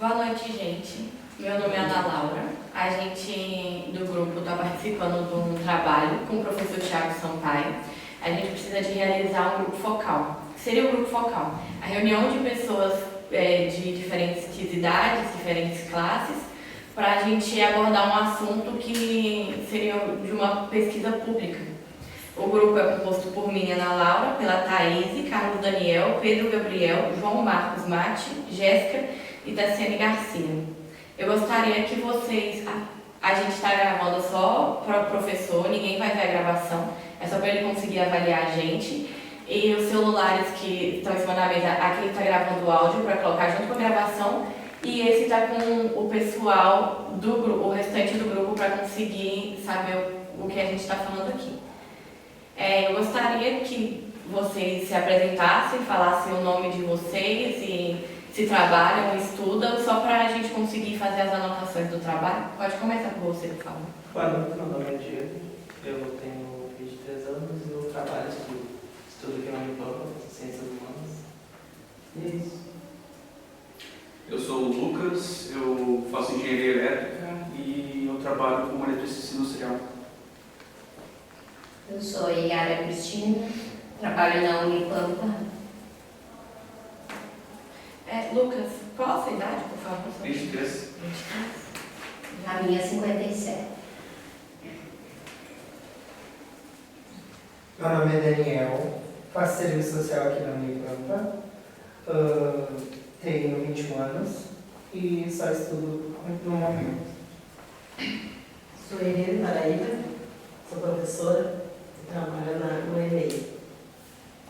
Boa noite, gente. Meu nome é Ana Laura. A gente do grupo está participando de um trabalho com o professor Thiago Sampaio. A gente precisa de realizar um grupo focal. O que seria o grupo focal? A reunião de pessoas de diferentes idades, diferentes classes, para a gente abordar um assunto que seria de uma pesquisa pública. O grupo é composto por mim, Ana Laura, pela Thaís, Carlos Daniel, Pedro Gabriel, João Marcos Mate, Jéssica e Tassiane Garcia. Eu gostaria que vocês... A gente está gravando só para o professor, ninguém vai ver a gravação, é só para ele conseguir avaliar a gente. E os celulares que estão em cima da mesa, aqui está gravando o áudio para colocar junto com a gravação, e esse está com o pessoal do grupo, o restante do grupo, para conseguir saber o que a gente está falando aqui. Eu gostaria que vocês se apresentassem, falassem o nome de vocês e se trabalham, estudam, só para a gente conseguir fazer as anotações do trabalho. Pode começar por você, por favor. Boa noite, meu nome é Diego, eu tenho 23 anos e eu trabalho, estudo aqui na Unipampa, Ciências Humanas. E é isso. Eu sou o Lucas, eu faço engenharia elétrica e eu trabalho como eletricista industrial. Eu sou a Yara Cristina, trabalho na Unipampa. Lucas, qual a sua idade, por favor? 23. 23. A minha 57. Meu nome é Daniel, faço serviço social aqui na Unipampa, tenho 21 anos e só estudo no momento. Sou Irene Paraíba, sou professora e trabalho no EMEI.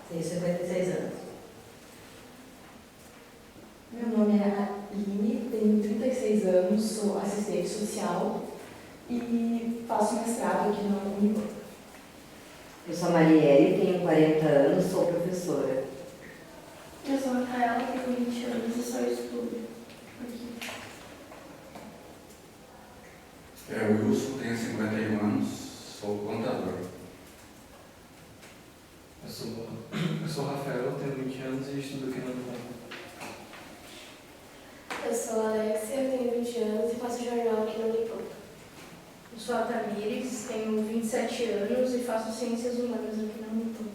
Tenho 56 anos. Meu nome é Aline, tenho 36 anos, sou assistente social e faço mestrado aqui na Unipampa. Eu sou a Marielle, tenho 40 anos, sou professora. Eu sou a Rafaela, tenho 20 anos e só estudo aqui. O Wilson, tenho 51 anos, sou contador. Eu sou o Rafael, tenho 20 anos e estudo aqui na Unipampa. Eu sou a Alexia, tenho 20 anos e faço jornal aqui na Unipampa. Eu sou a Tamires, tenho 27 anos e faço ciências humanas aqui na Unipampa.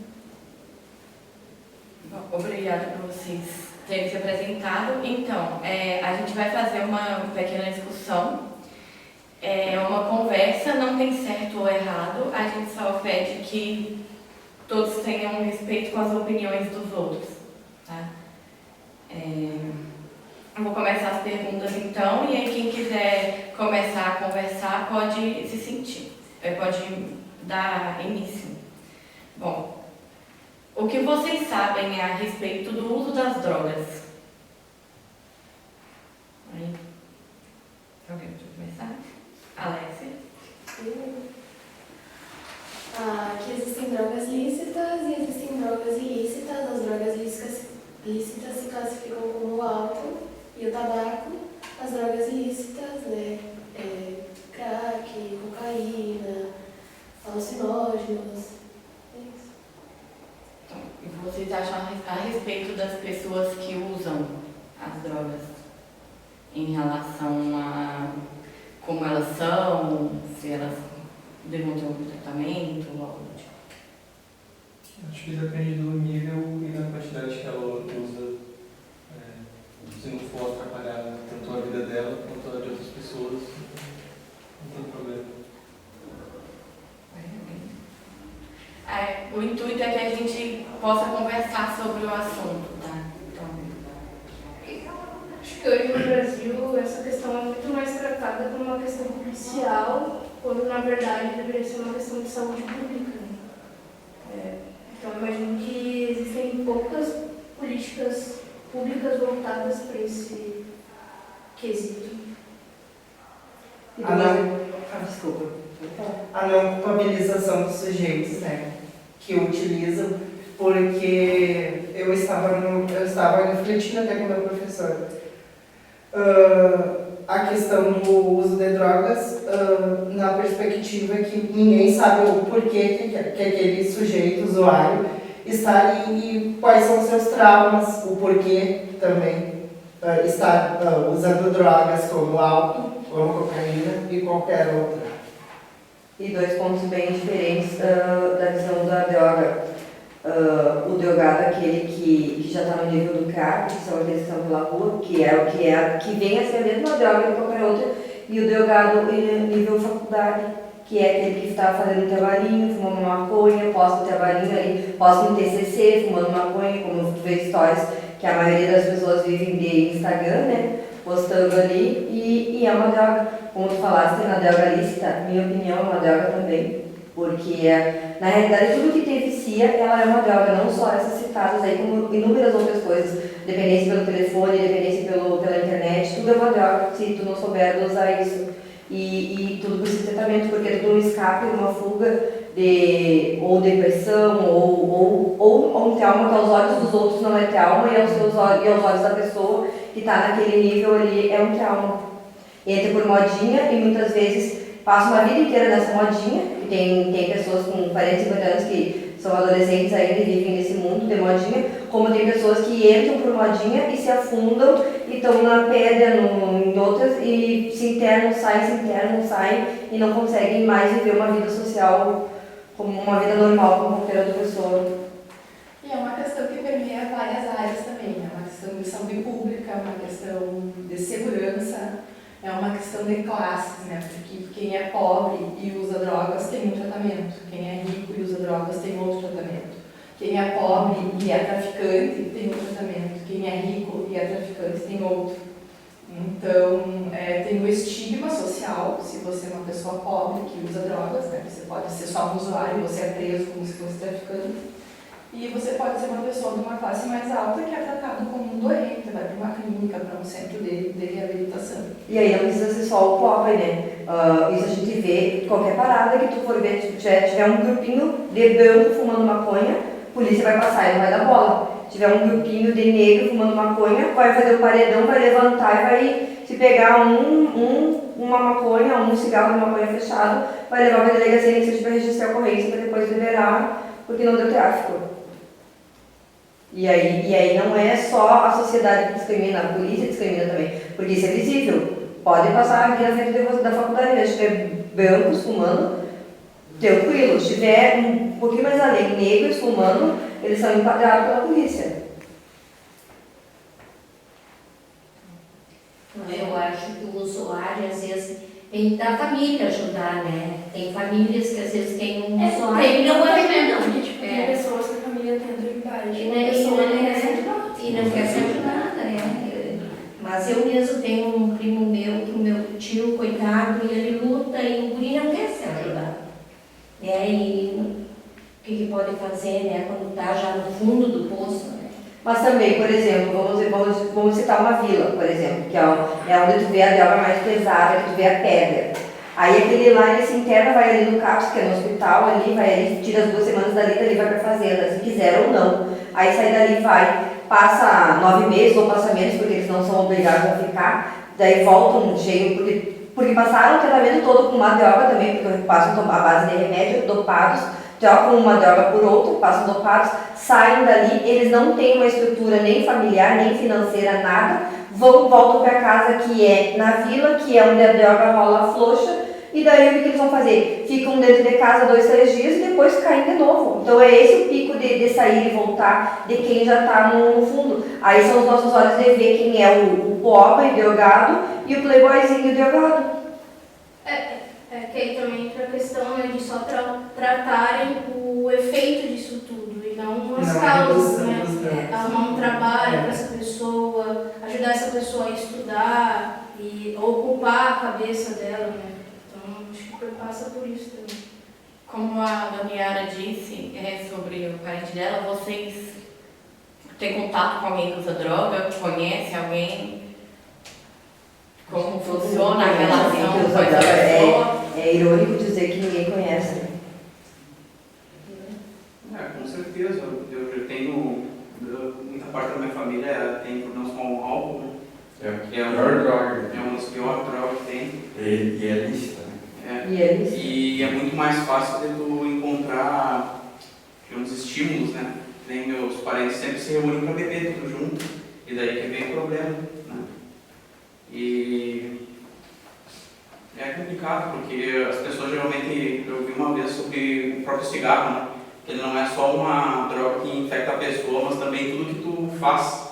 Bom, obrigada por vocês terem se apresentado. Então, a gente vai fazer uma pequena discussão. É uma conversa, não tem certo ou errado, a gente só pede que todos tenham respeito com as opiniões dos outros. Tá? Eu vou começar as perguntas então, e aí quem quiser começar a conversar pode se sentir, pode dar início. Bom, o que vocês sabem a respeito do uso das drogas? Aí. Alguém pode começar? Alexia? Que existem drogas lícitas e existem drogas ilícitas. As drogas lícitas se classificam como o álcool e o tabaco. As drogas ilícitas, crack, cocaína, alucinógenos. É isso. Então, e vocês acham a respeito das pessoas que usam as drogas em relação a como elas são, se elas devem ter um tratamento ou algo do tipo? Acho que depende do nível e da quantidade que ela usa. Se não for atrapalhar tanto a vida dela quanto a de outras pessoas, não tem problema. O intuito é que a gente possa conversar sobre o assunto, tá? Então... Acho que hoje no Brasil essa questão é muito mais tratada como uma questão policial, quando na verdade deveria ser uma questão de saúde pública. Então eu imagino que existem poucas políticas públicas voltadas para esse quesito. Desculpa. A não culpabilização dos sujeitos, né? Que utilizam, porque eu estava refletindo até com o meu professor. A questão do uso de drogas na perspectiva que ninguém sabe o porquê que aquele sujeito, usuário, está ali e quais são os seus traumas, o porquê também estar usando drogas como álcool, como cocaína e qualquer outra. E dois pontos bem diferentes da visão da droga. O drogado é aquele que já está no nível do crack, que são aqueles que estão pela rua, que vem a ser a mesma droga que qualquer outra, e o drogado nível faculdade, que é aquele que está fazendo trabalhinho, fumando maconha, posta o trabalhinho ali, posta no TCC, fumando maconha, como tu vê histórias que a maioria das pessoas vivem de Instagram, né, postando ali, e é uma droga, como tu falaste, na droga lícita, minha opinião, é uma droga também. Porque, na realidade, tudo que te vicia, ela é uma droga, não só essas citadas aí, como inúmeras outras coisas. Dependência pelo telefone, dependência pela internet, tudo é uma droga, se tu não souber usar isso. E tudo precisa de tratamento, porque é tudo um escape, uma fuga ou depressão, ou um trauma que aos olhos dos outros não é trauma, e aos olhos da pessoa que está naquele nível ali é um trauma. Entra por modinha e muitas vezes passa uma vida inteira nessa modinha. Tem pessoas com 40, 50 anos que são adolescentes ainda e vivem nesse mundo de modinha, como tem pessoas que entram por modinha e se afundam e estão na pedra em outras e se internam, saem e não conseguem mais viver uma vida social como uma vida normal como qualquer outra pessoa. E é uma questão que permeia várias áreas também, é uma questão de saúde pública, é uma questão de segurança, é uma questão de classes, né? Porque quem é pobre e usa drogas tem um tratamento, quem é rico e usa drogas tem outro tratamento. Quem é pobre e é traficante tem um tratamento, quem é rico e é traficante tem outro. Então, tem o estigma social, se você é uma pessoa pobre que usa drogas, né? Você pode ser só um usuário, você é preso como se fosse traficante. E você pode ser uma pessoa de uma classe mais alta que é tratado como um doente, vai para uma clínica, para um centro de reabilitação. E aí não precisa ser só o pobre, né? Isso a gente vê, qualquer parada que tu for ver, se tiver um grupinho de branco fumando maconha, a polícia vai passar e não vai dar bola. Se tiver um grupinho de negro fumando maconha, vai fazer o paredão, vai levantar e vai, se pegar uma maconha, um cigarro de maconha fechado, vai levar para a delegacia nem para registrar a ocorrência para depois liberar, porque não deu tráfico. E aí não é só a sociedade que discrimina, a polícia discrimina também, porque isso é visível. Pode passar aqui na frente da faculdade, se tiver brancos fumando, tranquilo. Se tiver um pouquinho mais além, negros fumando, eles são enquadrados pela polícia. Eu acho que o usuário, às vezes, tem da família ajudar, né? Tem famílias que às vezes têm um usuário tem, e não porque, ajudam. tipo, tem pessoas que a família tem autoridade. E não quer ser ajudada, né? Mas eu mesmo tenho um primo meu, que o meu tio, coitado, ele luta e o guri não quer ser ajudado. E o que pode fazer, né? Quando está já no fundo do poço, né? Mas também, por exemplo, vamos citar uma vila, por exemplo, que é onde tu vê a droga mais pesada, que tu vê a pedra. Aí aquele lá, ele se interna, vai ali no CAPS, que é no hospital, ali, vai ali, tira as 2 semanas dali vai pra fazenda, se quiser ou não. Aí sai dali, passa 9 meses ou passa menos, porque eles não são obrigados a ficar, daí voltam cheio, porque passaram o tratamento todo com uma droga também, porque passam a base de remédio, dopados, trocam uma droga por outra, passam dopados, saem dali, eles não têm uma estrutura nem familiar, nem financeira, nada, voltam para casa que é na vila, que é onde a droga rola floxa, e daí o que eles vão fazer? Ficam dentro de casa 2, 3 dias e depois caem de novo. Então é esse o pico de sair e voltar de quem já está no fundo. Aí são os nossos olhos de ver quem é o pobre drogado e o playboyzinho drogado. Que aí também entra a questão, né, de só tratarem o efeito disso tudo e não as causas, né? Arrumar um trabalho para essa pessoa, ajudar essa pessoa a estudar e ocupar a cabeça dela, né? Então acho que passa por isso também. Como a Daniela disse sobre o parente dela, vocês têm contato com alguém que usa droga? Conhece alguém? Como funciona a relação com essa pessoa? É irônico dizer que ninguém conhece. Com certeza. Eu tenho, muita parte da minha família tem problemas com álcool, né? É a pior droga. É uma das piores drogas que tem. E é lícita, né? E é muito mais fácil de tu encontrar, digamos, estímulos, né? Nem meus parentes sempre se reúnem para beber tudo junto. E daí que vem o problema, né? E é complicado, porque as pessoas geralmente, eu vi uma vez sobre o próprio cigarro, né? Ele não é só uma droga que infecta a pessoa, mas também tudo que tu faz.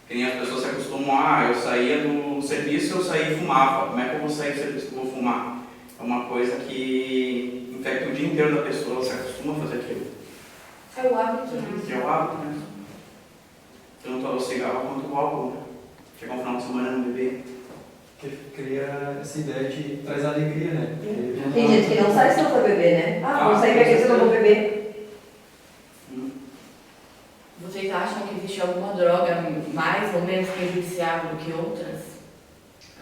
Que nem as pessoas se acostumam, eu saía do serviço, eu saía e fumava. Como é que eu vou sair do serviço que eu vou fumar? É uma coisa que infecta o dia inteiro da pessoa, ela se acostuma a fazer aquilo. É o hábito, né? Que é o hábito, né? Tanto o cigarro quanto o álcool, né? Chegar um final de semana no bebê. Que cria essa ideia de traz alegria, né? Tem gente que não sai se não for beber, né? Vou sair pra quê se eu não vou beber? Vocês acham que existe alguma droga mais ou menos prejudicial do que outras?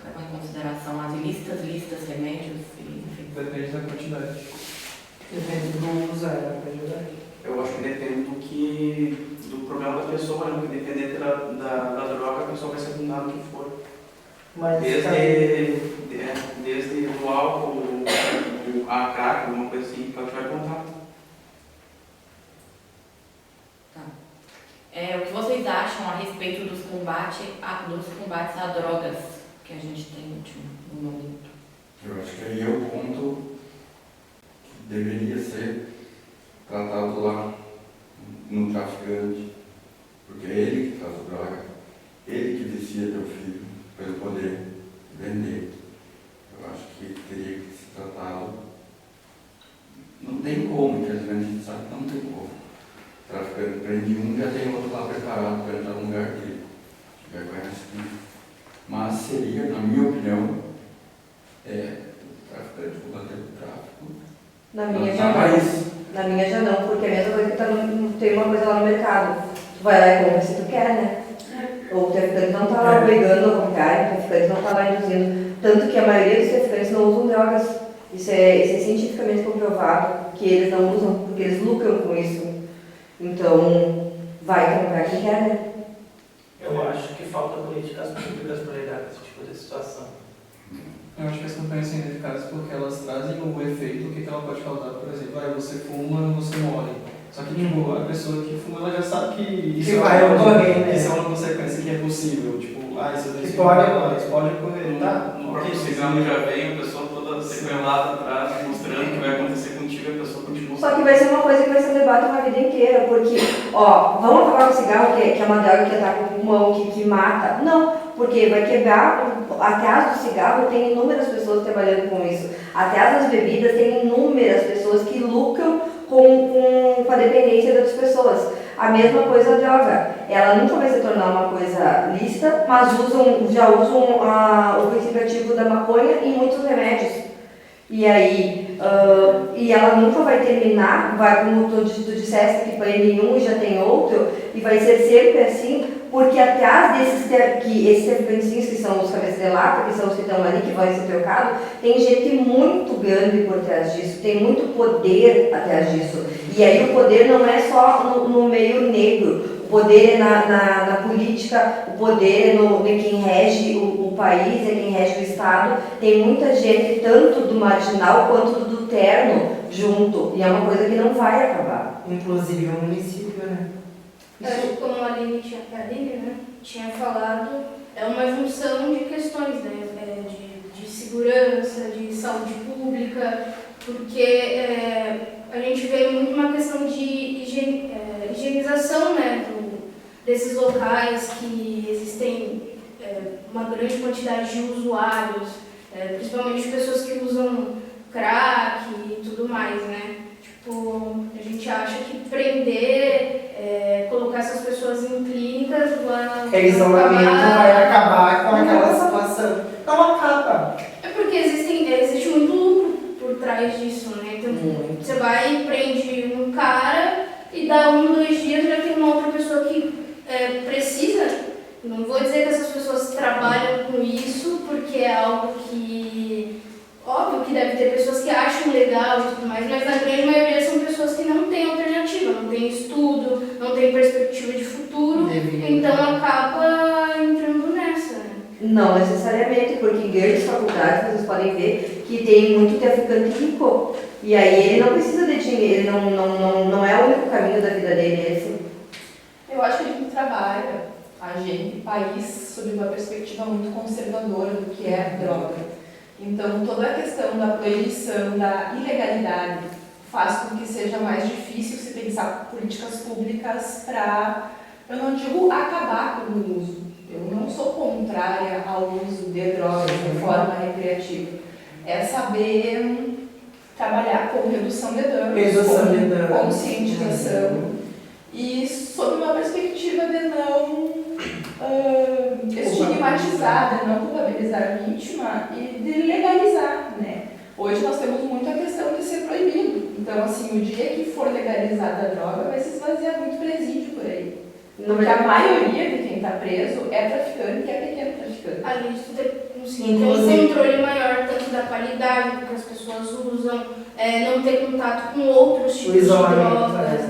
Leva em consideração as listas, remédios, enfim. Depende da quantidade. Depende do uso, é verdade. Eu acho que depende do problema da pessoa, né? Porque dependendo da droga, a pessoa vai ser abundada o que for. Mas desde o álcool, a crack, alguma coisa assim, que ela vai contar. O que vocês acham a respeito dos combates a drogas que a gente tem no momento? Eu acho que aí é o ponto que deveria ser tratado lá no traficante, porque é ele que traz a droga, ele que vicia teu filho para ele poder vender. Eu acho que teria que ser tratado. Não tem como, infelizmente a gente sabe que não tem como. O traficante prende um, já tem outro lá preparado para entrar no lugar dele. Já conhece tudo. Mas seria, na minha opinião, o traficante combater o tráfico. Na minha já não. Na minha já não, porque é a mesma coisa que tem uma coisa lá no mercado. Tu vai lá e compra se tu quer, né? O traficante não está lá obrigando a comprar, o traficante não está lá induzindo. Tanto que a maioria dos traficantes não usam drogas. Isso é cientificamente comprovado, que eles não usam, porque eles lucram com isso. Então, vai comprar quem quer, né? Eu acho que falta políticas públicas para lidar com esse tipo de situação. Eu acho que as campanhas são ineficazes porque elas trazem o efeito, o que ela pode causar. Por exemplo, você fuma, você morre. Só que tipo, a pessoa que fuma, ela já sabe que isso vai ocorrer, né? Isso é uma consequência que é possível. Tipo, isso pode ocorrer. Tá? No próprio cigarro já veio, a pessoa toda sequelada atrás, mostrando o que vai acontecer contigo e a pessoa continua. Só que vai ser uma coisa que vai ser debate uma vida inteira, porque, vamos acabar com o cigarro, que é uma droga que ataca o pulmão, que mata. Não, porque vai quebrar, até as do cigarro tem inúmeras pessoas trabalhando com isso. Até as das bebidas tem inúmeras pessoas que lucram com a dependência das pessoas. A mesma coisa a droga. Ela nunca vai se tornar uma coisa lícita, mas já usam o princípio ativo da maconha em muitos remédios. E aí, e ela nunca vai terminar, como tu disseste que prende um e já tem outro, e vai ser sempre assim, porque atrás esses traficantes que são os cabeças de lata, que são os que estão ali, que vão ser trocados, tem gente muito grande por trás disso, tem muito poder atrás disso. E aí o poder não é só no meio negro, o poder é na política, o poder é quem rege o país, é quem rege o Estado. Tem muita gente, tanto do marginal quanto do terno, junto. E é uma coisa que não vai acabar. Inclusive o município, né? Como a Aline tinha falado, é uma junção de questões, né? De segurança, de saúde pública, porque a gente vê muito uma questão de higienização, né, desses locais que existem uma grande quantidade de usuários, principalmente pessoas que usam crack e tudo mais, né? Tipo, a gente acha que prender, colocar essas pessoas em clínicas isolamento vai acabar com aquela situação. Não acaba. É porque existe muito lucro por trás disso, né? Então, você vai e prende um cara e dá 1-2 dias já tem uma outra pessoa que precisa. Não vou dizer que essas pessoas trabalham com isso, porque é algo que... Óbvio que deve ter pessoas que acham legal e tudo mais, mas na grande maioria são pessoas que não têm alternativa, não têm estudo, não têm perspectiva de futuro, então acaba entrando nessa, né? Não necessariamente, porque em grandes faculdades vocês podem ver que tem muito traficante rico. E aí ele não precisa de dinheiro, não é o único caminho da vida dele esse. Eu acho que a gente trabalha, a gente, o país, sob uma perspectiva muito conservadora do que é droga. Então, toda a questão da proibição, da ilegalidade, faz com que seja mais difícil se pensar políticas públicas para, eu não digo acabar com o uso, eu não sou contrária ao uso de drogas de forma recreativa, é saber trabalhar com redução de danos, com conscientização e sob uma perspectiva de não estigmatizar, de não culpabilizar a vítima e de legalizar, né? Hoje nós temos muito a questão de ser proibido. Então, assim, o dia que for legalizada a droga, vai se esvaziar muito presídio por aí. Porque a maioria de quem está preso é traficante e é pequeno traficante. Além de ter um controle maior, tanto da qualidade do que as pessoas usam, não ter contato com outros tipos de drogas.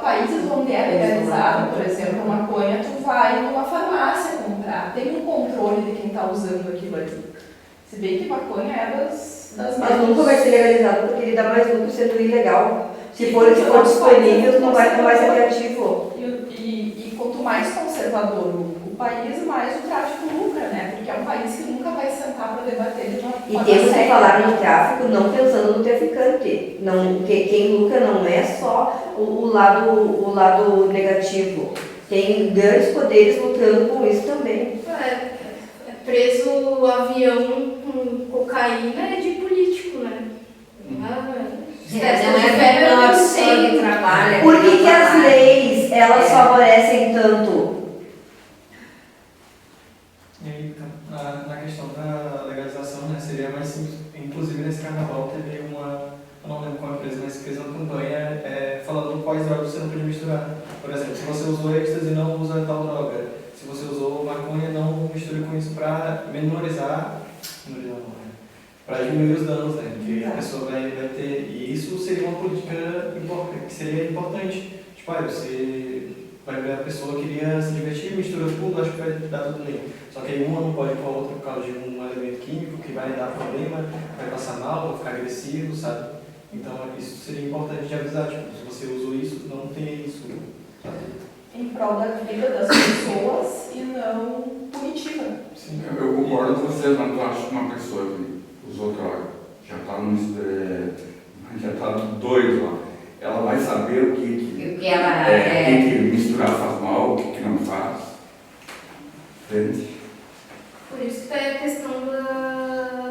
Países onde é legalizado, por exemplo, a maconha, tu vai numa farmácia comprar. Tem um controle de quem está usando aquilo ali. Se bem que maconha é das Mas nunca vai ser legalizado porque ele dá mais lucro sendo ilegal. Se for disponível, não vai ser criativo. E quanto mais conservador o país, mais o tráfico lucra, né? Porque é um país que nunca vai sentar para debater de uma forma E temos que séria. falar no tráfico não pensando no traficante. Não, que quem lucra não é só o lado negativo. Tem grandes poderes lucrando com isso também. Preso o avião com cocaína é de político, né? que trabalha. Por que as leis elas favorecem tanto? E aí, na questão da legalização, né, seria mais simples. Inclusive, nesse carnaval teve eu não lembro qual empresa, mas fez uma campanha falando quais drogas você não pode misturar. Por exemplo, se você usou êxtase, não usa tal droga. Se você usou maconha, não misture com isso para menorizar não, para diminuir os danos, né? Que a pessoa vai ter. E isso seria uma política que seria importante. Tipo, você vai ver a pessoa queria se divertir, mistura tudo, acho que vai dar tudo bem. Só que aí uma não pode ir com a outra por causa de um elemento químico que vai dar problema, vai passar mal, vai ficar agressivo, sabe? Então isso seria importante de avisar, tipo, se você usou isso, não tenha isso, sabe? Em prol da vida das pessoas e não punitiva. Sim, eu concordo com vocês, mas eu acho que uma pessoa que usou droga, já está doido lá, ela vai saber o que misturar faz mal, o que não faz. Entende? Por isso que tem a questão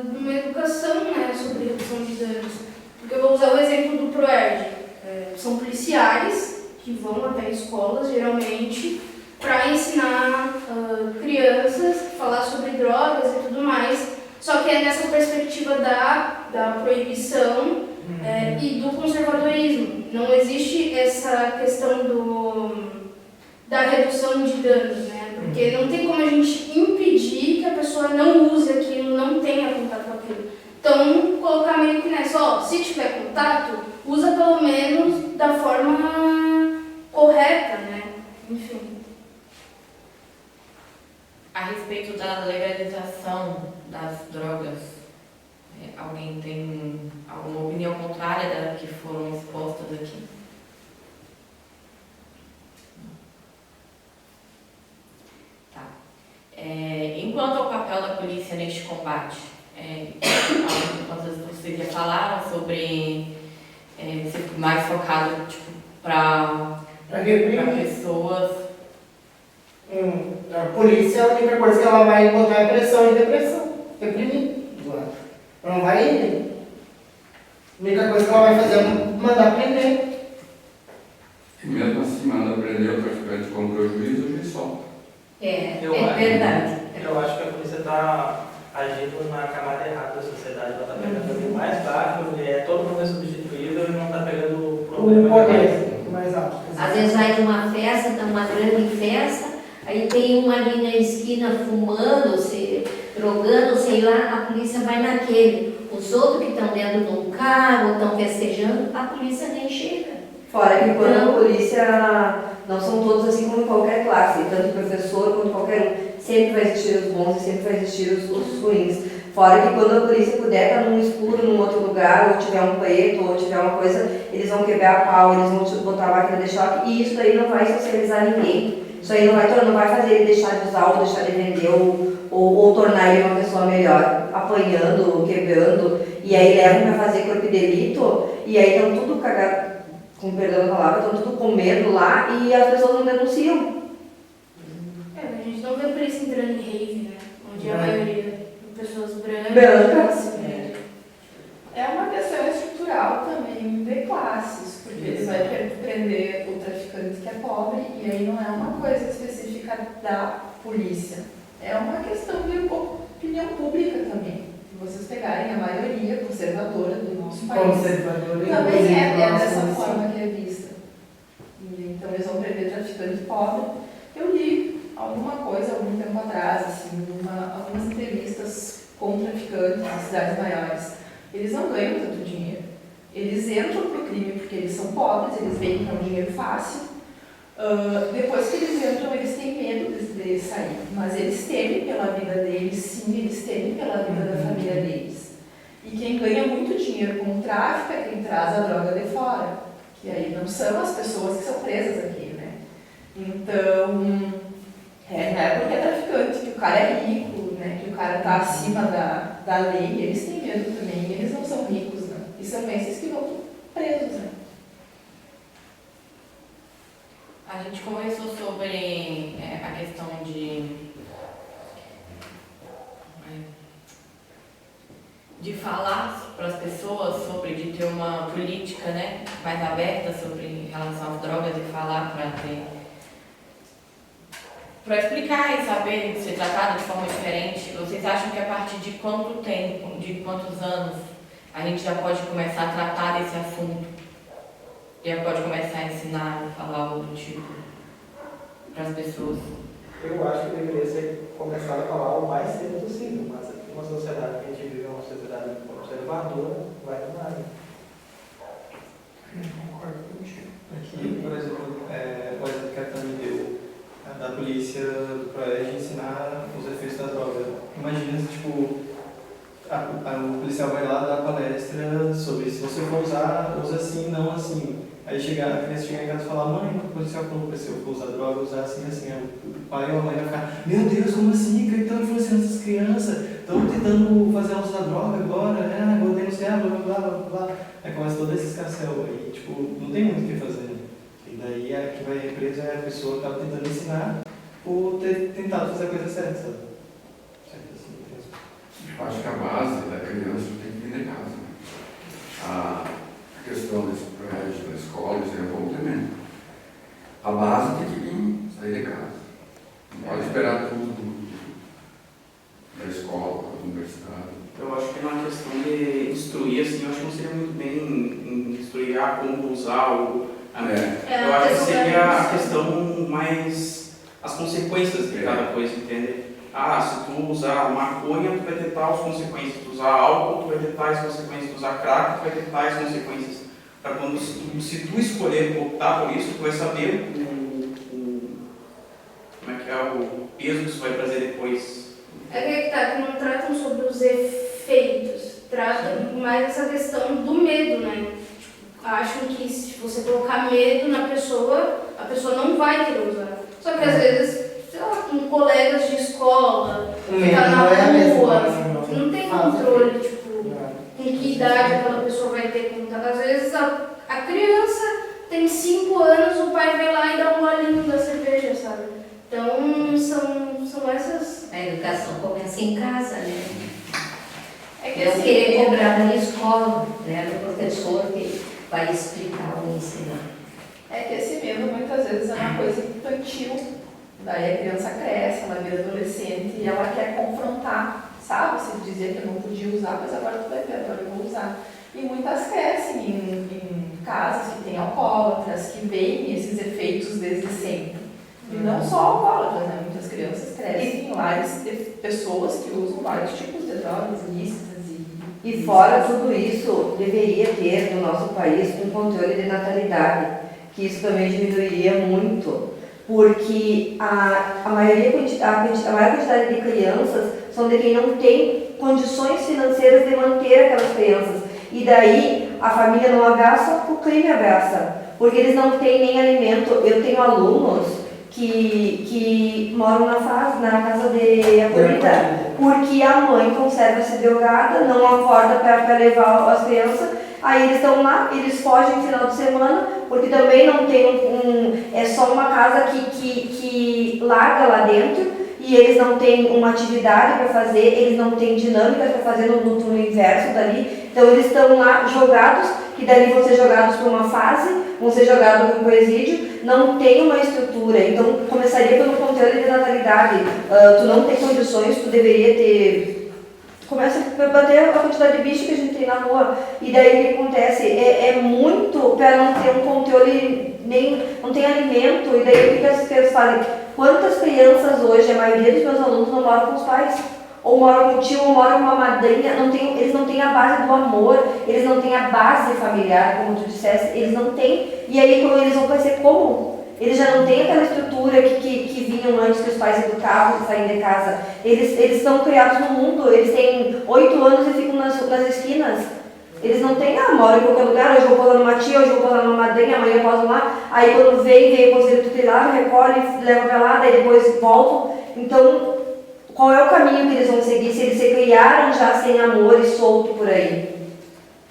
de uma educação, né, sobre redução de danos. Porque eu vou usar o exemplo do PROERD. São policiais que vão até escolas, geralmente, para ensinar crianças a falar sobre drogas e tudo mais. Só que é nessa perspectiva da proibição e do conservadorismo. Não existe essa questão da redução de danos, né? Porque não tem como a gente impedir que a pessoa não use aquilo, não tenha contato com aquilo. Então, colocar meio que nessa, se tiver contato, usa pelo menos da forma correta, né? Enfim. A respeito da legalização das drogas, alguém tem alguma opinião contrária das que foram expostas aqui? Tá. Enquanto ao papel da polícia neste combate, às vezes vocês já falaram sobre ser mais focado tipo, para pessoas. A polícia, a única coisa que ela vai botar é pressão e depressão. Reprimir. Não vai. A única coisa que ela vai fazer é mandar prender. E mesmo assim, manda prender o traficante com prejuízo, o juiz solta. Verdade. Eu acho que a polícia está agindo na camada errada da sociedade. Ela está pegando ali mais baixo, todo mundo é substituível e não está pegando o problema. O poder mais alto. Às vezes vai numa festa, tá uma grande festa, aí tem uma ali na esquina fumando, drogando, sei lá, a polícia vai naquele. Os outros que estão dentro de um carro, estão festejando, a polícia nem chega. Fora que quando a polícia, não são todos assim como em qualquer classe, tanto o professor quanto qualquer um, sempre vai existir os bons e sempre vai existir os ruins. Fora que quando a polícia puder estar num escuro, num outro lugar, ou tiver um preto, ou tiver uma coisa, eles vão quebrar a pau, eles vão botar a máquina de choque, e isso daí não vai socializar ninguém. Isso aí não vai fazer ele deixar de usar ou deixar de vender ou tornar ele uma pessoa melhor, apanhando, quebrando, e aí levam para fazer corpo de delito, e aí estão tudo cagado, com perdão da palavra, estão tudo com medo lá e as pessoas não denunciam. A gente não vê polícia entrando em rave, né? Onde a maioria de pessoas brancas. É uma questão estrutural também de classes, porque ele vai prender o traficante que é pobre e aí não é uma coisa específica da polícia. É uma questão de opinião pública também. Se vocês pegarem a maioria conservadora do nosso país, também é dessa forma que é vista. E, então eles vão prender traficante pobre. Eu li alguma coisa algum tempo atrás, assim, algumas entrevistas com traficantes em cidades maiores. Eles não ganham tanto dinheiro. Eles entram pro crime porque eles são pobres, eles veem que é um dinheiro fácil. Depois que eles entram, eles têm medo de sair. Mas eles temem pela vida deles, sim, eles temem pela vida da família deles. E quem ganha muito dinheiro com o tráfico é quem traz a droga de fora. Que aí não são as pessoas que são presas aqui, né? Então, não é porque é traficante que o cara é rico, né? Que o cara está acima da lei, eles têm medo também, eles não são ricos, né? E são esses que vão presos, né? A gente conversou sobre a questão de falar para as pessoas sobre, de ter uma política, né, mais aberta sobre em relação às drogas e falar para explicar e saber ser tratado de forma diferente. Vocês acham que a partir de quanto tempo, de quantos anos, a gente já pode começar a tratar desse assunto? Já pode começar a ensinar, falar algo do tipo para as pessoas? Eu acho que deveria ser começado a falar o mais cedo possível, mas aqui uma sociedade que a gente vive é uma sociedade conservadora, vai demorar. Concordo contigo. Aqui, por exemplo, o exemplo que a Tami deu, da polícia do colégio ensinar os efeitos da droga. Imagina se, tipo, o policial vai lá dar palestra sobre se você for usar, usa assim, não assim. Aí a criança chega em casa e fala, mãe, o policial falou pra você, eu vou usar droga, usar assim, assim. Aí o pai ou a mãe vai ficar, meu Deus, como assim? Que estão influenciando essas crianças? Estão tentando fazer elas usar droga agora, vou denunciar, blá blá blá blá. Aí começa todo esse escarcel aí, tipo, não tem muito o que fazer. E daí a que vai presa é a pessoa que estava tentando ensinar por ter tentado fazer a coisa certa, sabe? Eu acho que a base da criança tem que vir de casa. Né? A questão desse prédio, da escola, isso é bom também. A base tem que vir, sair de casa. Não pode esperar tudo da escola, da universidade. Eu acho que na questão de instruir, assim, eu acho que não seria muito bem instruir como usar o... eu acho que seria a questão mais... as consequências de cada coisa, entende? Se tu usar maconha, tu vai ter tais consequências. Tu usar álcool, tu vai ter tais consequências. Tu usar crack, tu vai ter tais consequências. Para quando, se tu escolher optar por isso, tu vai saber como é que é o peso que isso vai trazer depois. Que não tratam sobre os efeitos, tratam mais essa questão do medo, né? Acham que se você colocar medo na pessoa, a pessoa não vai querer usar. Só que às vezes, sei lá, com colegas de escola, que tá na rua, não tem controle, tipo, com que idade aquela pessoa vai ter contato. Às vezes a criança tem 5 anos, o pai vai lá e dá um golinho da cerveja, sabe? Então são essas... A educação começa em casa, né? É que Não querer cobrar na escola, né? Do professor que vai explicar ou ensinar. É que esse medo muitas vezes é uma coisa infantil. Daí a criança cresce, ela vira adolescente e ela quer confrontar, sabe? Você dizia que eu não podia usar, mas agora tu vai ver, agora eu vou usar. E muitas crescem em casas que têm alcoólatras, que veem esses efeitos desde sempre. E não só alcoólatras, né? Muitas crianças crescem em lares de pessoas que usam vários tipos de drogas ilícitas. E fora tudo isso, deveria ter no nosso país um controle de natalidade, que isso também diminuiria muito, porque a maior quantidade de crianças são de quem não tem condições financeiras de manter aquelas crianças. E daí a família não agaça, o crime agaça, porque eles não têm nem alimento. Eu tenho alunos que moram na casa de acolhida, porque a mãe conserva-se drogada, não acorda para levar as crianças, aí eles estão lá, eles fogem no final de semana, porque também não tem é só uma casa que larga lá dentro, e eles não têm uma atividade para fazer, eles não têm dinâmicas para fazer no inverso dali, então eles estão lá jogados, que dali vão ser jogados para uma fase, vão ser jogados para um presídio, não tem uma estrutura, então começaria pelo controle de natalidade, tu não tem condições, tu deveria ter, começa a bater a quantidade de bicho que a gente tem na rua, e daí o que acontece, é muito para não ter um controle, não tem alimento, e daí o que as crianças fazem? Quantas crianças hoje, a maioria dos meus alunos não moram com os pais? Ou moram com o tio, ou moram com uma madrinha, eles não têm a base do amor, eles não têm a base familiar, como tu disseste, eles não têm. E aí, quando eles vão crescer como? Eles já não têm aquela estrutura que vinham antes que os pais educavam, que saíam de casa. Eles estão criados no mundo, eles têm 8 anos e ficam nas esquinas. Eles não têm, moram em qualquer lugar, hoje eu vou posar numa tia, hoje eu vou posar numa madrinha, amanhã eu poso lá. Aí quando vem o conselho tutelar, recolhe, leva pra lá, daí depois voltam. Então, qual é o caminho que eles vão seguir se eles se criaram já sem amor e solto por aí?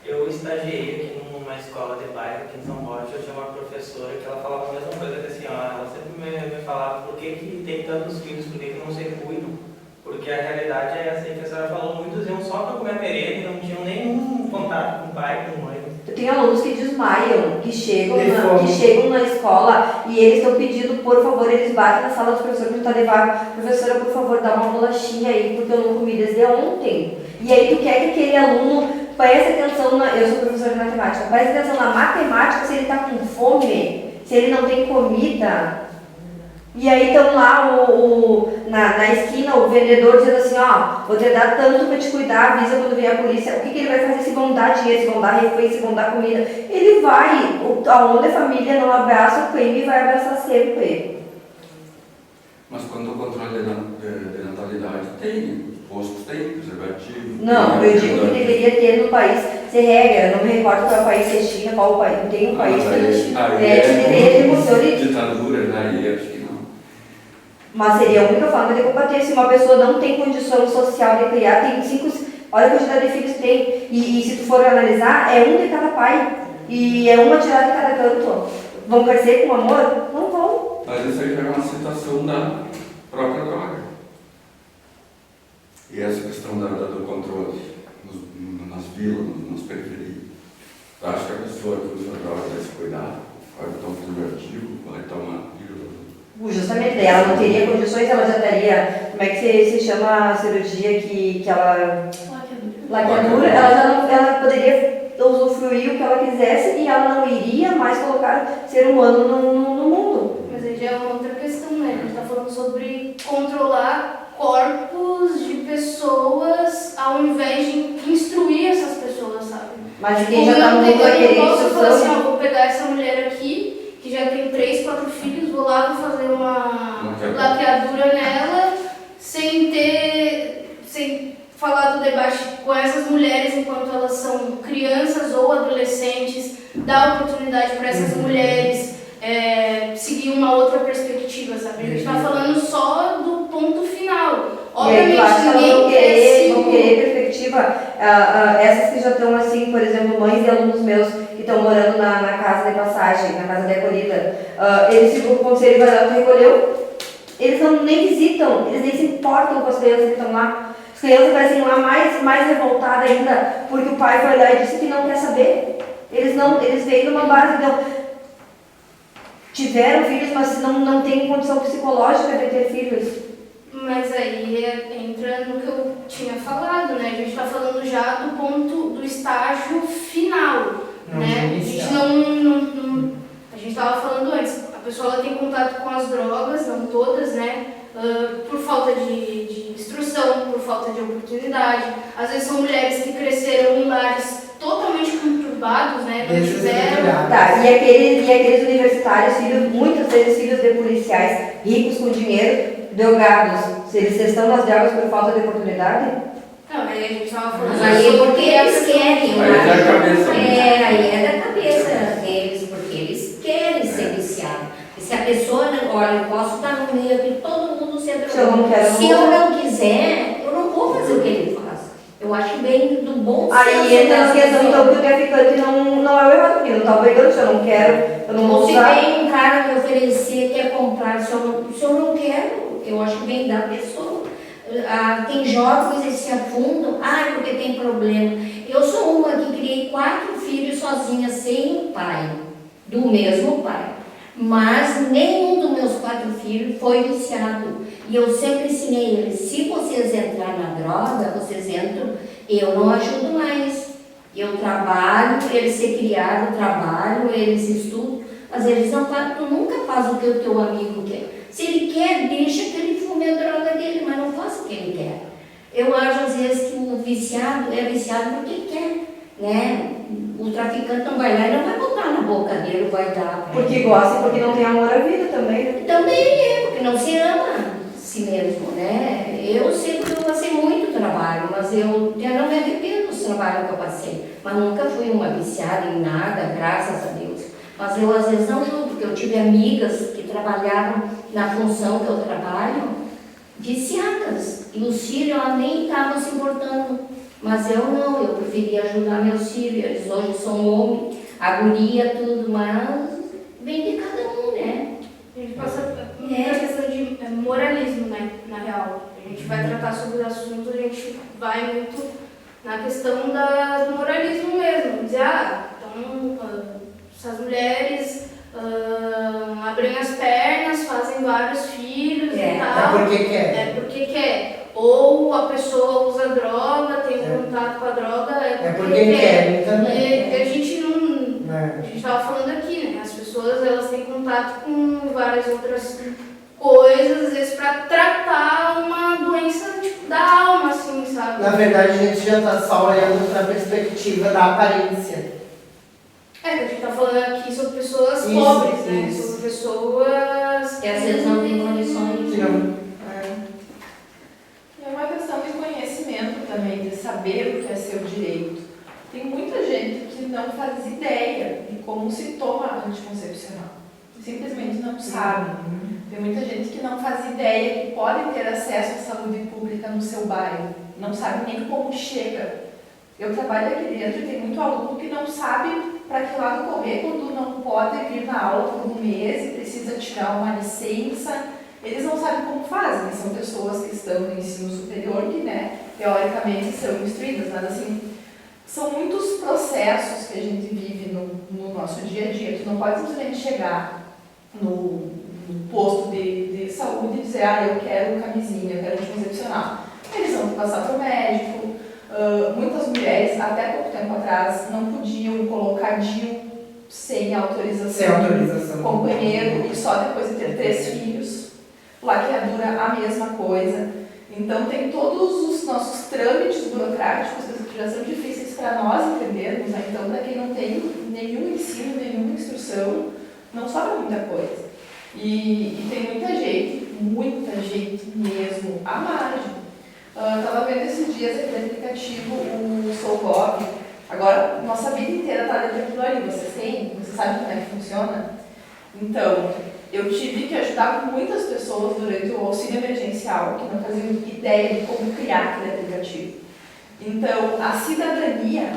Eu estagiei aqui numa escola de bairro aqui em São Borja, eu tinha uma professora que ela falava a mesma coisa que a senhora, ela sempre me falava por que tem tantos filhos, por que não se cuidam, porque a realidade é essa que a senhora falou, muitos iam só para comer merenda e não tinham nenhum contato com o pai, com a mãe. Eu tenho alunos que desmaiam, que chegam na escola e eles estão pedindo, por favor, eles batem na sala do professor para tentar levar, professora, por favor, dá uma bolachinha aí, porque eu não comi desde ontem. E aí tu quer que aquele aluno preste atenção, eu sou professora de matemática, preste atenção na matemática se ele está com fome, se ele não tem comida. E aí estão lá na esquina o vendedor dizendo assim, vou te dar tanto para te cuidar, avisa quando vier a polícia. O que ele vai fazer? Se vão dar dinheiro, se vão dar refeição, se vão dar comida. Ele vai, aonde a família não abraça o crime, vai abraçar sempre. Mas quando o controle de natalidade tem, postos tem, preservativo. Não, eu digo que deveria ter no país, ser regra, eu não me recordo qual é o país, se é China, qual o país, não tem um país que deveria ter controle. Ditadura, né? Acho que não. Mas seria a única forma de combater. Se uma pessoa não tem condição social de criar, tem 5, olha a quantidade de filhos que tem. E se tu for analisar, é um de cada pai. E é uma tirada de cada canto. Vão crescer com amor? Não vão. Mas isso aí é uma situação da própria droga. E essa questão do controle nas vilas, nas periferias. Eu acho que a pessoa que usa droga vai se cuidar, vai tomar preservativo, vai tomar pílula. Justamente, daí ela não teria condições, ela já estaria, como é que se chama a cirurgia que ela... Laqueadura. Ela poderia usufruir o que ela quisesse e ela não iria mais colocar ser humano no mundo. Mas aí já é uma outra questão, né? A gente está falando sobre controlar corpos de pessoas ao invés de instruir essas pessoas, sabe? Mas quem já está no mundo vai querer eu posso falar assim, instrução. vou pegar essa mulher aqui, que já tem 3, 4 filhos, vou lá, vou fazer uma laqueadura nela, sem falar do debate com essas mulheres enquanto elas são crianças ou adolescentes, dar oportunidade para essas mulheres seguir uma outra perspectiva, sabe? A gente está falando só do ponto final. Obviamente, ninguém vão querer perspectiva. Essas que já estão assim, por exemplo, mães de alunos meus que estão morando na casa de passagem, na casa de acolhida, o conselho vai lá e recolheu, eles não nem visitam, eles nem se importam com as crianças que estão lá. As crianças parecem lá mais revoltadas ainda, porque o pai foi lá e disse que não quer saber. Eles veio numa base, tiveram filhos, mas não têm condição psicológica de ter filhos. Mas aí entra no que eu tinha falado, né? A gente está falando já do ponto, do estágio final, né? A gente estava falando antes, a pessoa ela tem contato com as drogas, não todas, né? Por falta de instrução, por falta de oportunidade. Às vezes são mulheres que cresceram em lares totalmente conturbados, né? Não tiveram... Tá, e aqueles universitários, muitas vezes filhos de policiais ricos com dinheiro, drogados, se eles estão nas drogas por falta de oportunidade? Não, aí a gente estava falando... Mas aí é porque eles querem. Aí é da cabeça. Aí é da cabeça deles, porque eles querem ser viciados. Se a pessoa, olha, eu posso estar no meio aqui, todo mundo se Se eu não quero, Se eu não quiser, eu não vou fazer o que ele faz. Eu acho bem do bom senso. Aí entra a questão então que o traficante não é o errado, porque não está obrigando, se eu não quero, eu não vou Se usar. vem um cara me oferecer, quer comprar, se eu não quero, eu acho bem da pessoa. Tem jovens que se afundam, porque tem problema. Eu sou uma que criei 4 filhos sozinha, sem o pai, do mesmo pai. Mas nenhum dos meus 4 filhos foi viciado. E eu sempre ensinei eles, se vocês entrarem na droga, vocês entram, eu não ajudo mais. Eu trabalho, eles se criaram, eu trabalho, eles estudam, mas eles não fazem, tu nunca faz o que o teu amigo quer. Se ele quer, deixa que ele fume a droga dele, mas não faça o que ele quer. Eu acho às vezes que o viciado é viciado porque quer, né? O traficante não vai lá e não vai botar na boca dele, vai dar. Porque gosta e porque não tem amor à vida também, né? Também porque não se ama a si mesmo, né? Eu sempre passei muito trabalho, mas eu não me arrependo dos trabalhos que eu passei. Mas nunca fui uma viciada em nada, graças a Deus. Mas eu às vezes não julgo, porque eu tive amigas que trabalhavam na função que eu trabalho, viciadas. E os filhos, ela nem estava se importando. Mas eu não, eu preferia ajudar meus filhos. Eles hoje são homens, a guria, tudo, mas vem de cada um, né? A gente passa por uma questão de moralismo, né, na real. A gente vai tratar sobre os assuntos, a gente vai muito na questão do moralismo mesmo. Dizer, então, essas mulheres abrem as pernas, fazem vários filhos e tal. É porque quer. É porque quer. Ou a pessoa usa droga, tem contato com a droga, é porque quer. Também. E a gente não... A gente estava falando aqui, né? As pessoas, elas têm contato com várias outras coisas, às vezes para tratar uma doença, tipo, da alma, assim, sabe? Na verdade, a gente já está só olhando para a perspectiva da aparência. Que a gente está falando aqui sobre pessoas pobres, né? Sobre pessoas que às vezes não têm condições. Não. É uma questão de conhecimento também, de saber o que é seu direito. Tem muita gente que não faz ideia de como se toma anticoncepcional. Simplesmente não sabe. Tem muita gente que não faz ideia que pode ter acesso à saúde pública no seu bairro. Não sabe nem como chega. Eu trabalho aqui dentro e tem muito aluno que não sabe para que lado correr quando não pode vir na aula por um mês e precisa tirar uma licença. Eles não sabem como fazem. São pessoas que estão no ensino superior que, né, teoricamente são instruídas, mas assim, são muitos processos que a gente vive no nosso dia a dia. Tu não pode simplesmente chegar no posto de saúde e dizer, eu quero camisinha, eu quero anticoncepcional. Eles vão passar para o médico. Muitas mulheres, até pouco tempo atrás, não podiam colocar DIU sem autorização do companheiro e só depois de ter 3 filhos. Laqueadura, a mesma coisa. Então, tem todos os nossos trâmites burocráticos que já são difíceis para nós entendermos, né? Então, para quem não tem nenhum ensino, nenhuma instrução, não sobra muita coisa. E tem muita gente mesmo à margem. Estava vendo esses dias aquele aplicativo, o Soulbob. Agora, nossa vida inteira está dentro daquilo ali. Vocês sabem como é que funciona? Então, eu tive que ajudar muitas pessoas durante o auxílio emergencial que não faziam ideia de como criar aquele aplicativo. Então, a cidadania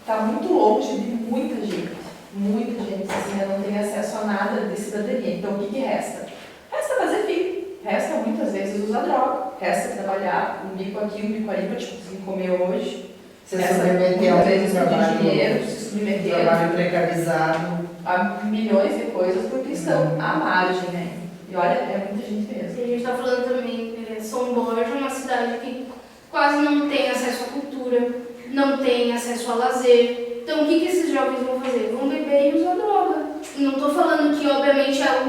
está muito longe de muita gente. Muita gente assim, não tem acesso a nada de cidadania. Então, o que resta? Resta fazer filho. Resta muitas vezes usar droga. Resta trabalhar um bico aqui, um bico ali para te conseguir comer hoje. Se submeter ao trabalho, dinheiro, se submeter trabalho precarizado. A milhões de coisas porque estão à margem, né? E olha, é muita gente mesmo. A gente está falando também, São Borja é uma cidade que quase não tem acesso à cultura, não tem acesso a lazer. Então, o que esses jovens vão fazer? Vão beber e usar droga. Não estou falando que, obviamente, é a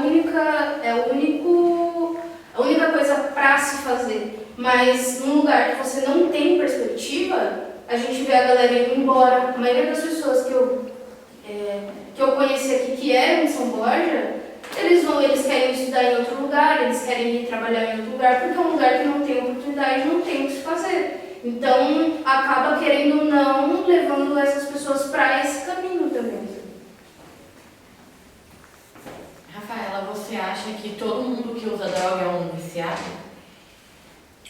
única coisa para se fazer, mas num lugar que você não tem perspectiva, a gente vê a galera indo embora. A maioria das pessoas que eu conheci aqui que eram em São Borja, eles querem estudar em outro lugar, eles querem ir trabalhar em outro lugar, porque é um lugar que não tem oportunidade, não tem o que se fazer. Então, acaba querendo ou não, levando essas pessoas para esse caminho também. Rafaela, você você acha que todo mundo que usa droga é um viciado?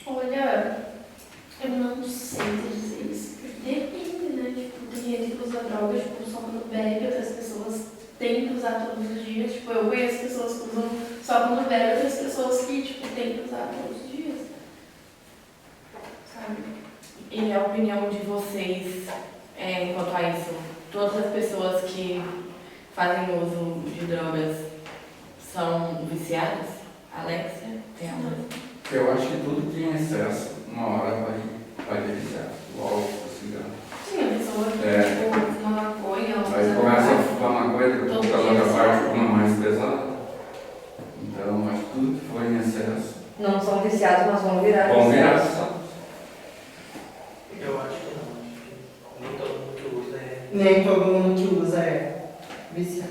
Olha, eu não sei dizer isso. Depende, né? Tipo, tem gente que usa droga, tipo, só quando bebe, outras pessoas têm que usar todos os dias. Tipo, eu conheço pessoas que usam só quando bebe, outras pessoas que, tipo, têm que usar todos os dias. Sabe? E a opinião de vocês quanto a isso? Todas as pessoas que fazem uso de drogas são viciadas? Alexia, tem algo? Eu acho que tudo que em excesso, uma hora vai viciar. O álcool, o cigarro. Sim, a pessoa que, tipo, fuma maconha, ou Aí começa a fumar maconha, depois a outra parte fuma mais pesada. Então, acho que tudo que for em excesso. Não são viciados, mas vão virar Vão virar viciados. Eu acho que não. Nem todo mundo que usa é. Nem todo mundo que usa é viciado.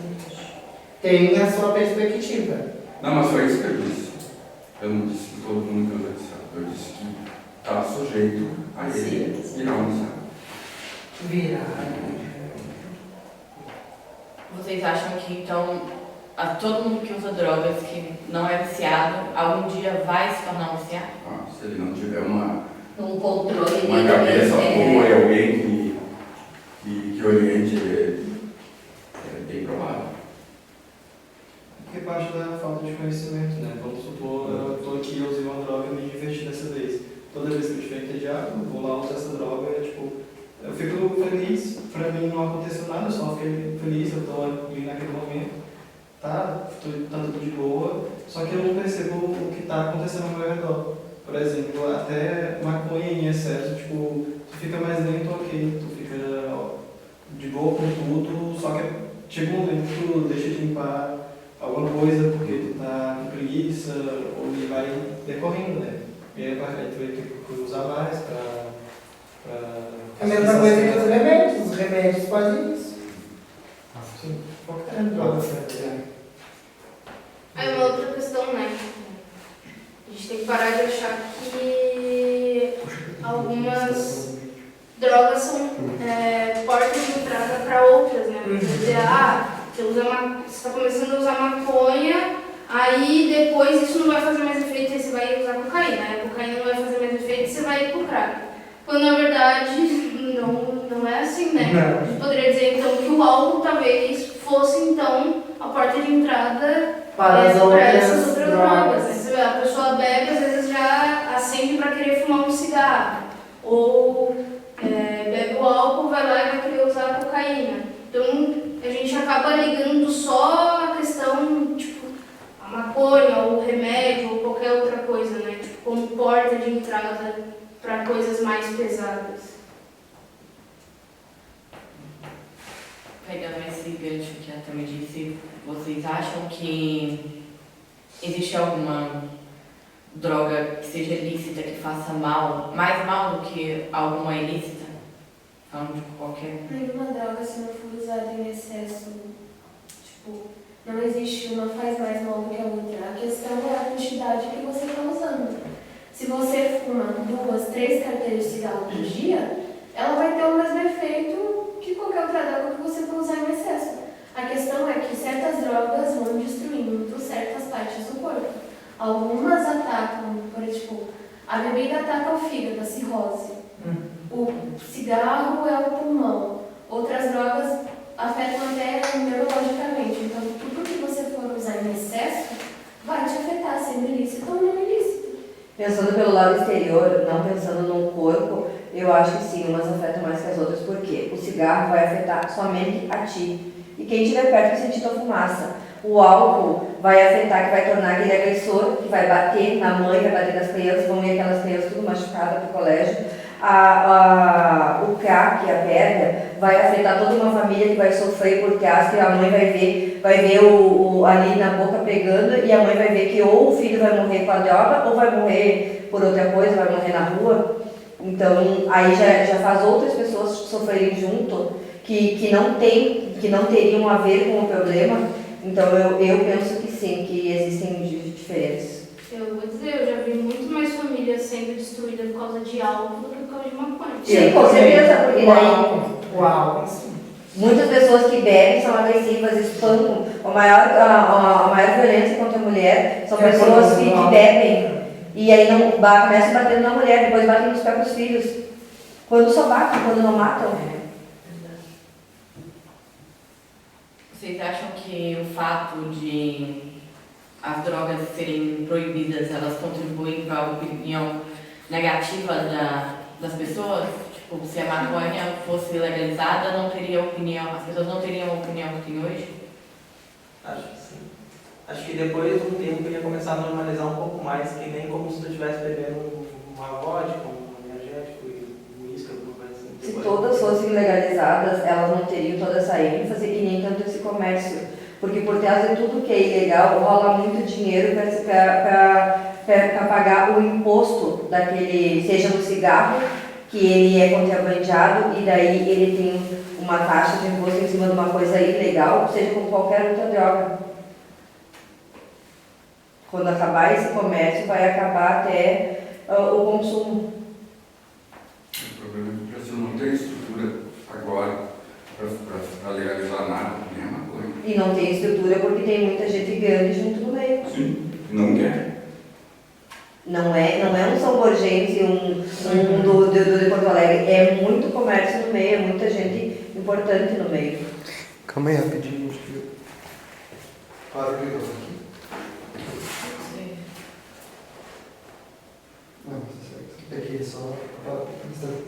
Tem a sua perspectiva. Não, mas foi isso que eu disse. Eu não disse que todo mundo que usa é viciado. Eu disse que está sujeito a ele virar um viciado. Vocês acham que, então, todo mundo que usa drogas, que não é viciado, algum dia vai se tornar um viciado? Se ele não tiver uma controle uma cabeça boa e alguém que oriente ele, é bem provável. Porque parte da falta de conhecimento, né? Vamos supor, eu estou aqui, eu usei uma droga e me diverti dessa vez. Toda vez que eu estiver entediado, eu vou lá usar essa droga, eu fico feliz, pra mim não aconteceu nada, eu só fiquei feliz, eu estou ali naquele momento, tá tudo de boa, só que eu não percebo o que está acontecendo ao meu redor. Por exemplo, até maconha em excesso, tu fica mais lento, ok, tu fica de boa com tudo, só que chega um momento que tu deixa de limpar alguma coisa porque tu tá com preguiça, ou ele vai decorrendo, né? E aí tu vai ter que usar mais pra É a mesma coisa que os remédios fazem isso. Sim. Qualquer droga serve. Aí uma outra questão, né? A gente tem que parar de achar que algumas drogas são portas de entrada para outras, né? Dizer, você está começando a usar maconha, aí depois isso não vai fazer mais efeito, aí você vai usar cocaína. Aí a cocaína não vai fazer mais efeito, você vai ir pro crack. Quando na verdade não é assim, né? Não. A gente poderia dizer então que o álcool talvez fosse então a porta de entrada para essas outras drogas. drogas. Né? Você vê, a pessoa bebe, às vezes já acende para querer fumar um cigarro. Ou bebe o álcool, vai lá e vai querer usar a cocaína. Então a gente acaba ligando só a questão, a maconha, ou o remédio, ou qualquer outra coisa, né? Como porta de entrada para coisas mais pesadas. Pegando esse gancho que a Tami disse, vocês acham que existe alguma droga que seja ilícita, que faça mal, mais mal do que alguma ilícita? Falando de qualquer... Nenhuma droga, se não for usada em excesso, não existe uma faz mais mal do que a outra. A questão é a quantidade que você está usando. Se você fuma 2, 3 carteiras de cigarro por dia, ela vai ter o mesmo efeito que qualquer outra droga que você for usar em excesso. A questão é que certas drogas vão destruindo certas partes do corpo. Algumas atacam, por exemplo, a bebida ataca o fígado, a cirrose. O cigarro é o pulmão. Outras drogas afetam até neurologicamente. Então, tudo que você for usar em excesso vai te afetar, sendo ilícito ou não ilícito. Pensando pelo lado exterior, não pensando no corpo, eu acho que sim, umas afetam mais que as outras, porque o cigarro vai afetar somente a ti. E quem estiver perto vai sentir tua fumaça. O álcool vai afetar, que vai tornar aquele agressor, que vai bater na mãe, vai bater nas crianças, vão ver aquelas crianças tudo machucadas pro colégio. O crack, a pedra, vai afetar toda uma família que vai sofrer porque acha que a mãe vai ver ali na boca pegando e a mãe vai ver que ou o filho vai morrer com a droga ou vai morrer por outra coisa, vai morrer na rua. Então aí já faz outras pessoas sofrerem junto que não teriam a ver com o problema. Então eu penso que sim, que existem diferenças. Eu vou dizer, eu já vi muito mais famílias sendo destruídas por causa de álcool do que por causa de maconha. Sim, com certeza, porque o álcool, sim. Muitas pessoas que bebem são agressivas, espancam. A maior violência contra a mulher são pessoas que bebem. E aí não começam batendo na mulher, depois batem nos próprios filhos. Quando só batem, quando não matam. Vocês acham que o fato de as drogas serem proibidas, elas contribuem para a opinião negativa das pessoas? Tipo, se a maconha fosse legalizada, não teria opinião, as pessoas não teriam a opinião que tem hoje? Acho que sim. Acho que depois de um tempo ia começar a normalizar um pouco mais, que nem como se tu estivesse bebendo uma vodka, um energético e um uísque, alguma coisa assim. Se todas fossem legalizadas, elas não teriam toda essa ênfase e nem tanto esse comércio. Porque por trás de tudo que é ilegal, rola muito dinheiro para pagar o imposto daquele, seja no cigarro, que ele é contrabandeado e daí ele tem uma taxa de imposto em cima de uma coisa ilegal, seja com qualquer outra droga. Quando acabar esse comércio, vai acabar até o consumo. O problema é que o Brasil não tem estrutura agora para legalizar nada, nem a maconha. E não tem estrutura porque tem muita gente grande junto no meio. Sim, não quer. Não é um São Borgense, um do Porto Alegre. É muito comércio no meio, é muita gente importante no meio. Calma aí, rapidinho. Para o livro aqui. Não, você segue. Aqui só para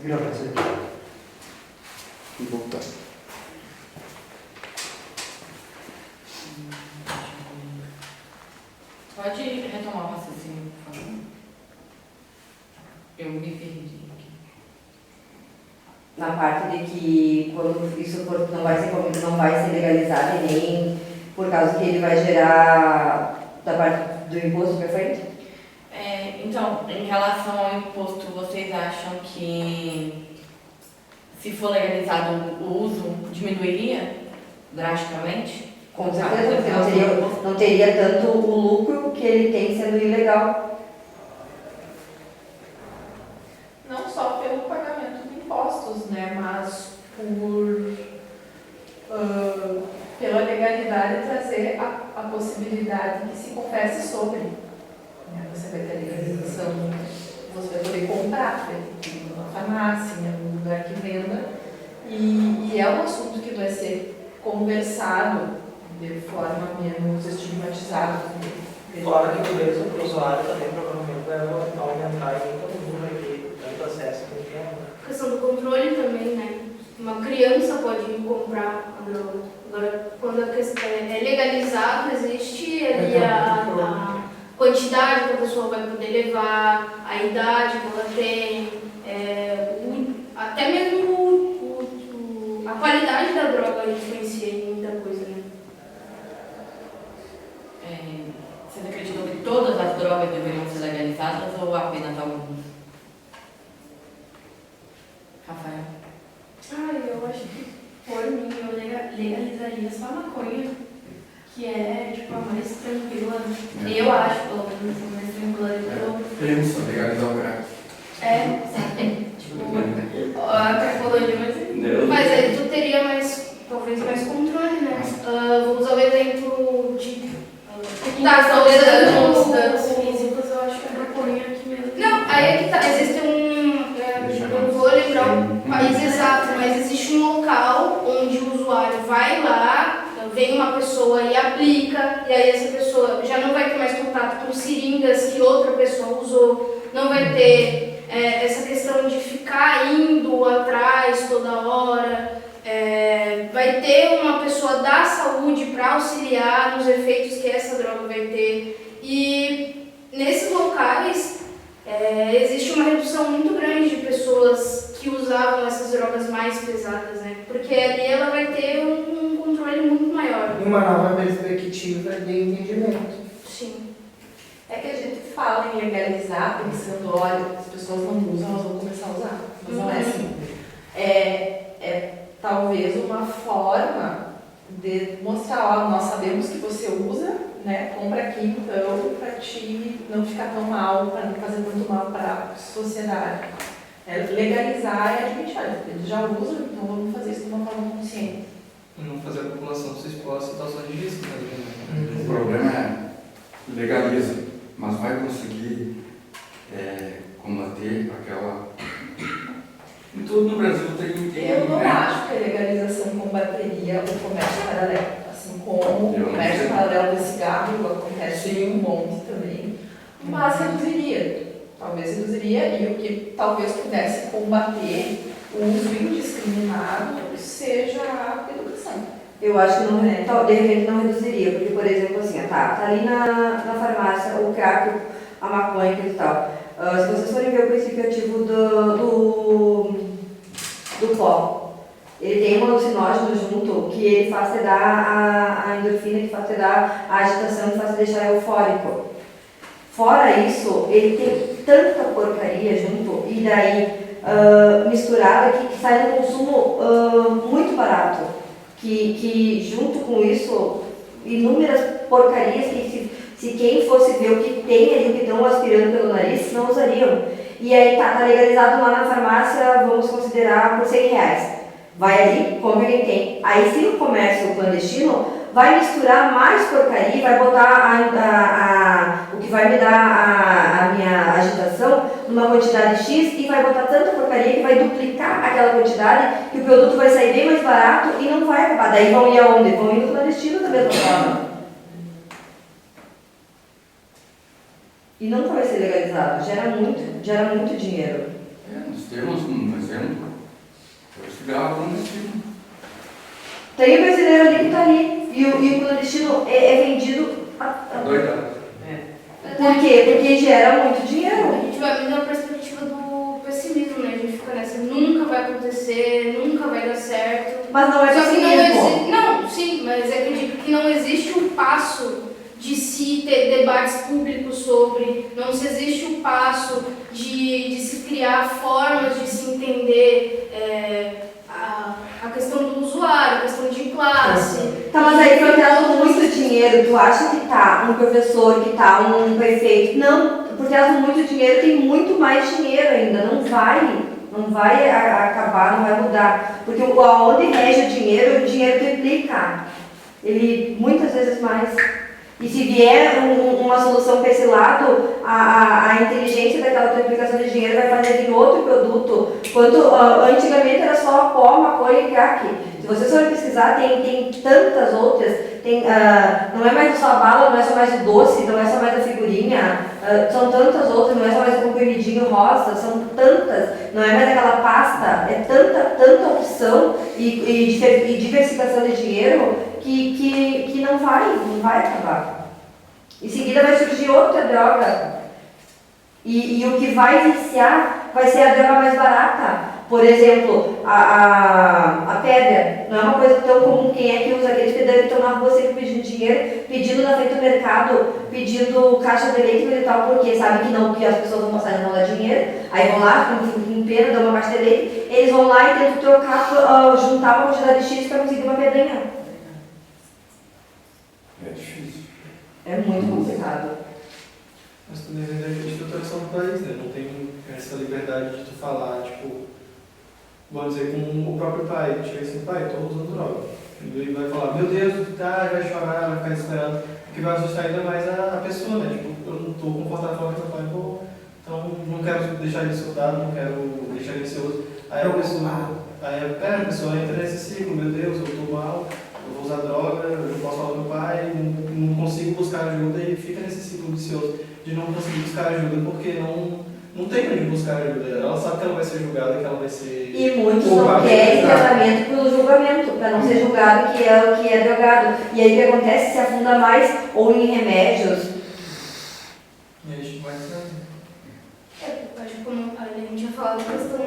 gravar isso aqui. E voltar. Pode retomar o raciocínio, por favor? Eu me perdi aqui. Na parte de que quando isso for, não vai ser legalizado e nem por causa que ele vai gerar da parte do imposto para frente? Então, em relação ao imposto, vocês acham que se for legalizado o uso diminuiria drasticamente? Com certeza, porque não teria tanto o lucro que ele tem sendo ilegal. Não só pelo pagamento de impostos, né, mas pela legalidade trazer a possibilidade que se converse sobre. Você vai ter a legalização, você vai poder comprar numa farmácia, em algum lugar que venda, e é um assunto que vai ser conversado de forma menos estigmatizada. Fora que o preço para o usuário também provavelmente vai aumentar e todo mundo vai ter tanto acesso como tem agora. A questão do controle também, né? Uma criança pode ir comprar a droga. Agora, quando a questão é legalizado, existe ali a quantidade que a pessoa vai poder levar, a idade que ela tem, até mesmo a qualidade da droga influencia em muita coisa, né? Vocês acreditam que todas as drogas deveriam ser legalizadas ou apenas algumas? Rafael? Eu acho que, por mim, eu legalizaria só a maconha, que é, tipo, a mais tranquila. Eu acho, pelo menos, a mais tranquila de todas. Só legalizar o crack. Tipo, a cracolândia, mas aí tu teria talvez mais controle, né? Vou usar o exemplo de... talvez danos físicos, eu acho que a maconha aqui mesmo. Não, aí é que tá, existe eu não vou lembrar o país exato, mas existe um local onde o usuário vai lá, vem uma pessoa e aplica, e aí essa pessoa já não vai ter mais contato com seringas que outra pessoa usou, não vai ter essa questão de ficar indo atrás toda hora, vai ter uma pessoa da saúde para auxiliar nos efeitos que essa droga vai ter. E nesses locais existe uma redução muito grande de pessoas que usavam essas drogas mais pesadas, né? Porque ali ela vai ter um controle muito maior. E uma nova perspectiva de entendimento. Sim. É que a gente fala em legalizar pensando, olha, as pessoas não usam, elas vão começar a usar. Mas não é assim. É talvez uma forma de mostrar, ó, nós sabemos que você usa, né? Compra aqui então para ti não ficar tão mal, para não fazer muito mal para a sociedade. É legalizar e admitir, olha, eles já usam, então vamos fazer isso de uma forma consciente. Não fazer a população se expor a situações de risco, né? O problema é legaliza, mas vai conseguir combater aquela. Em tudo no Brasil tem Eu não né? acho que a legalização combateria o comércio paralelo, assim como o Eu não comércio sei. paralelo de cigarro acontece em um monte também, mas reduziria. Talvez reduziria, e o que talvez pudesse combater o uso indiscriminado seja a educação. Eu acho que não, de repente não reduziria, porque, por exemplo, assim, tá ali na farmácia o crack, a maconha e tal. Se vocês forem ver o princípio ativo do pó, ele tem um alucinógeno junto que ele faz te dar a endorfina, que faz te dar a agitação, que faz te deixar eufórico. Fora isso, ele tem tanta porcaria junto, e daí misturada que sai num consumo muito barato, que junto com isso, inúmeras porcarias que se quem fosse ver o que tem ali, o que estão aspirando pelo nariz, não usariam. E aí tá legalizado lá na farmácia, vamos considerar por R$100. Vai ali, compra quem tem. Aí se o comércio clandestino vai misturar mais porcaria, vai botar o que vai me dar a minha agitação numa quantidade X e vai botar tanta porcaria que vai duplicar aquela quantidade, que o produto vai sair bem mais barato e não vai acabar. Daí vão ir aonde? Vão ir no clandestino da mesma forma. E nunca vai ser legalizado. Gera muito dinheiro. Nós temos um exemplo, é o cigarro clandestino. Tem o brasileiro ali que está ali. E o clandestino é vendido Doidado. Por quê? Porque gera muito dinheiro. A gente vai vendo a perspectiva do pessimismo, né? A gente fica nessa, nunca vai acontecer, nunca vai dar certo. Mas não é Só que pessimismo. não, sim, mas é que eu digo que não existe um passo de se ter debates públicos sobre, não se existe um passo de se criar formas de se entender a questão do usuário, a questão de classe. Tá, mas aí foi tendo muito dinheiro. Tu acha que tá um professor, que tá um prefeito? Não, por tendo muito dinheiro tem muito mais dinheiro ainda. Não vai acabar, não vai mudar. Porque aonde rege o dinheiro triplica. Ele muitas vezes mais. E se vier uma solução para esse lado, a inteligência daquela triplicação de dinheiro vai fazer vir outro produto. Quanto antigamente era só pó, maconha e crack. Se vocês forem pesquisar, tem tantas outras. Não é mais só a bala, não é só mais o doce, não é só mais a figurinha. São tantas outras, não é só mais o comprimidinho rosa, são tantas. Não é mais aquela pasta, é tanta opção e diversificação de dinheiro que não vai acabar. Em seguida vai surgir outra droga. E o que vai viciar vai ser a droga mais barata. Por exemplo, a pedra. Não é uma coisa tão comum. Quem é que usa aqueles pedreiros que estão na rua sempre pedindo dinheiro, pedindo na frente do mercado, pedindo caixa de leite e tal, porque sabe que as pessoas vão passar e não dar dinheiro. Aí vão lá, com pena, dão uma caixa de leite, eles vão lá e tentam trocar, juntar uma quantidade X para conseguir uma pedrinha. É difícil. É muito complicado. Mas também vem da estruturação do país, né? Não tem essa liberdade de tu falar, tipo, vamos dizer, com o próprio pai. Chega assim, pai, estou usando droga. Ele vai falar, meu Deus, vai chorar, vai ficar esperando. Porque vai assustar ainda mais a pessoa, né? Tipo, eu não estou confortável com meu pai, então não quero deixar ele soltado, não quero deixar ele ansioso. Aí a pessoa entra nesse ciclo, meu Deus, eu estou mal, eu vou usar droga, eu não posso falar com meu pai, não consigo buscar ajuda e fica nesse ciclo vicioso de não conseguir buscar ajuda porque não tem onde buscar ajuda. Ela sabe que ela vai ser julgada, que ela vai ser... E muitos não querem tratamento pelo julgamento, para não ser julgado que é drogado. E aí o que acontece? Se afunda mais ou em remédios. E aí a gente vai Eu acho que como a gente tinha falado da questão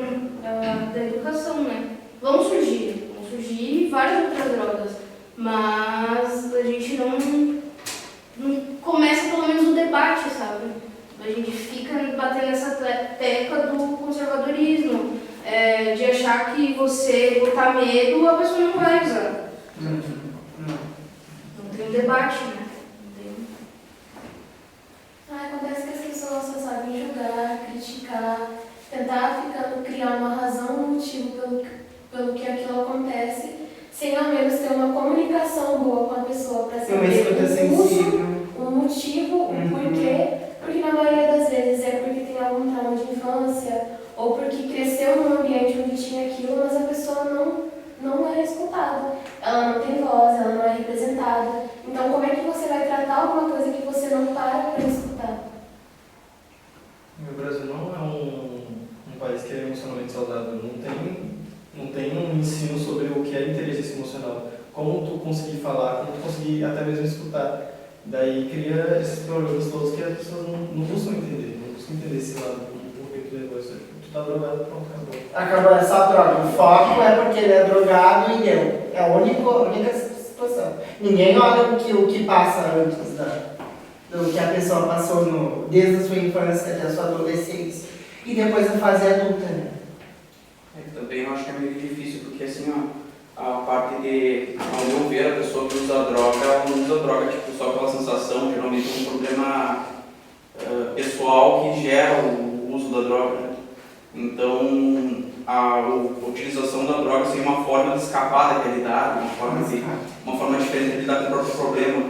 da educação, né? Vão surgir várias outras drogas, mas a gente não começa pelo menos o debate, sabe? A gente fica batendo essa tecla do conservadorismo, de achar que você botar medo, a pessoa não vai usar. Não tem um debate, né? Acontece que as pessoas só sabem julgar, criticar, tentar ficar no criar uma razão, um motivo pelo que aquilo acontece, sem ao menos ter uma comunicação boa com a pessoa para Uma escuta saber o uso, sensível. um motivo, um porquê, porque na maioria das vezes é porque tem algum trauma de infância ou porque cresceu num ambiente onde tinha aquilo, mas a pessoa não é escutada, ela não tem voz, ela não é representada. Então como é que você vai tratar alguma coisa que você não para escutar? O Brasil não é um país que é emocionalmente saudável. Não tem um ensino sobre o que é inteligência emocional. Como tu conseguir falar, como tu conseguir até mesmo escutar. Daí cria esses problemas todos que as pessoas não buscam entender. Não buscam entender esse lado, por que tu levou isso. Tu tá drogado, pronto, acabou. Acabou essa droga. O foco é porque ele é drogado e deu. É a única situação. Ninguém olha o que passa antes do que a pessoa passou desde a sua infância até a sua adolescência. E depois a fase adulta, né? Também eu acho que é meio difícil, porque assim, ó, a parte de, ao meu ver, a pessoa que usa droga, ela não usa droga tipo, só pela sensação, geralmente é um problema pessoal que gera o uso da droga, né? Então, a utilização da droga seria uma forma de escapar da realidade, uma forma diferente de lidar com o próprio problema.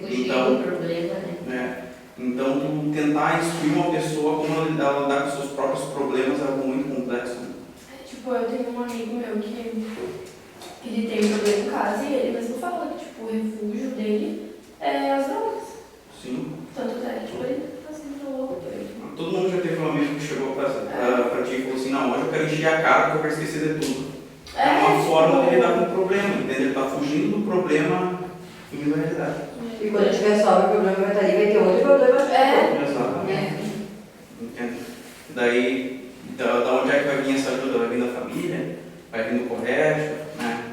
Fugir Então, do problema, né? Então, tentar instruir uma pessoa como ela lidar com os seus próprios problemas é algo muito complexo. Né? Tipo, eu tenho um amigo meu que ele tem um problema em casa e ele mesmo fala que tipo, o refúgio dele é as drogas. Sim. Tanto é, tipo, ele tá sendo louco. Todo mundo já teve um amigo que chegou pra ti e falou assim, não, hoje eu quero encher a cara porque eu quero esquecer de tudo. É uma forma de lidar com o problema, entendeu? Ele está fugindo do problema fugindo da realidade. E quando tiver só o problema vai estar ali, vai ter outro problema. Exatamente. Entende? Daí, da onde é que vai vir essa ajuda? Vai vir da família? Vai vir do colégio? Né?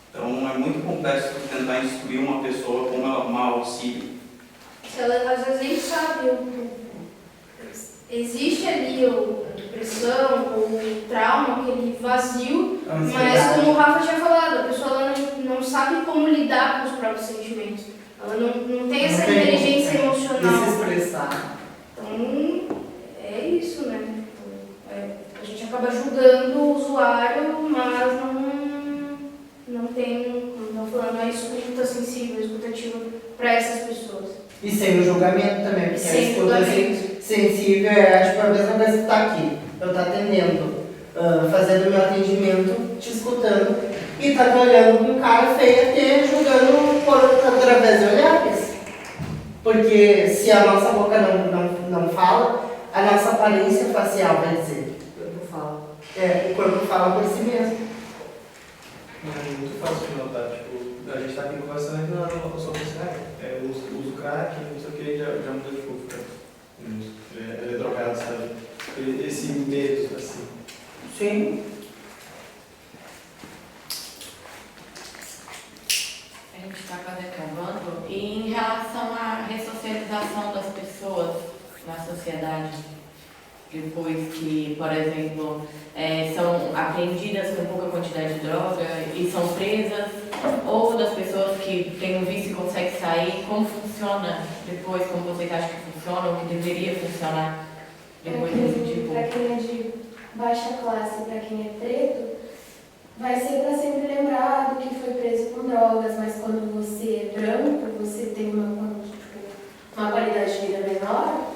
Então é muito complexo tentar instruir uma pessoa como ela tomar auxílio. Ela às vezes nem sabe. Existe ali a depressão, o trauma, aquele vazio, mas como o Rafa tinha falado, a pessoa ela não sabe como lidar com os próprios sentimentos. Ela não tem essa inteligência emocional. Se expressar. Então, é isso, né? A gente acaba julgando o usuário, mas não tem, como estou falando, a escuta sensível, a escutativa para essas pessoas. E sem o julgamento também, porque a escuta julgamento. Sensível é tipo a mesma coisa que está aqui. Eu estou atendendo, fazendo o meu atendimento, te escutando, e está te olhando com cara feia, te julgando através de olhares. Porque se a nossa boca não fala, a nossa aparência facial vai dizer. O corpo fala. O corpo fala por si mesmo. É muito fácil de notar, tipo, a gente está aqui conversando e não só você uso crack, não sei o que, já mudou de corpo, cara. Ele é drogado, sabe? Esse medo, assim. Sim. A gente está quase acabando. E em relação à ressocialização das pessoas na sociedade, depois que, por exemplo, são apreendidas com pouca quantidade de droga e são presas, ou das pessoas que têm um vício e conseguem sair, como funciona depois, como vocês acham que funciona, ou que deveria funcionar depois desse tipo? Para quem é de baixa classe, para quem é preto, vai ser para sempre lembrado que foi preso com drogas, mas quando você é branco, você tem uma qualidade de vida menor,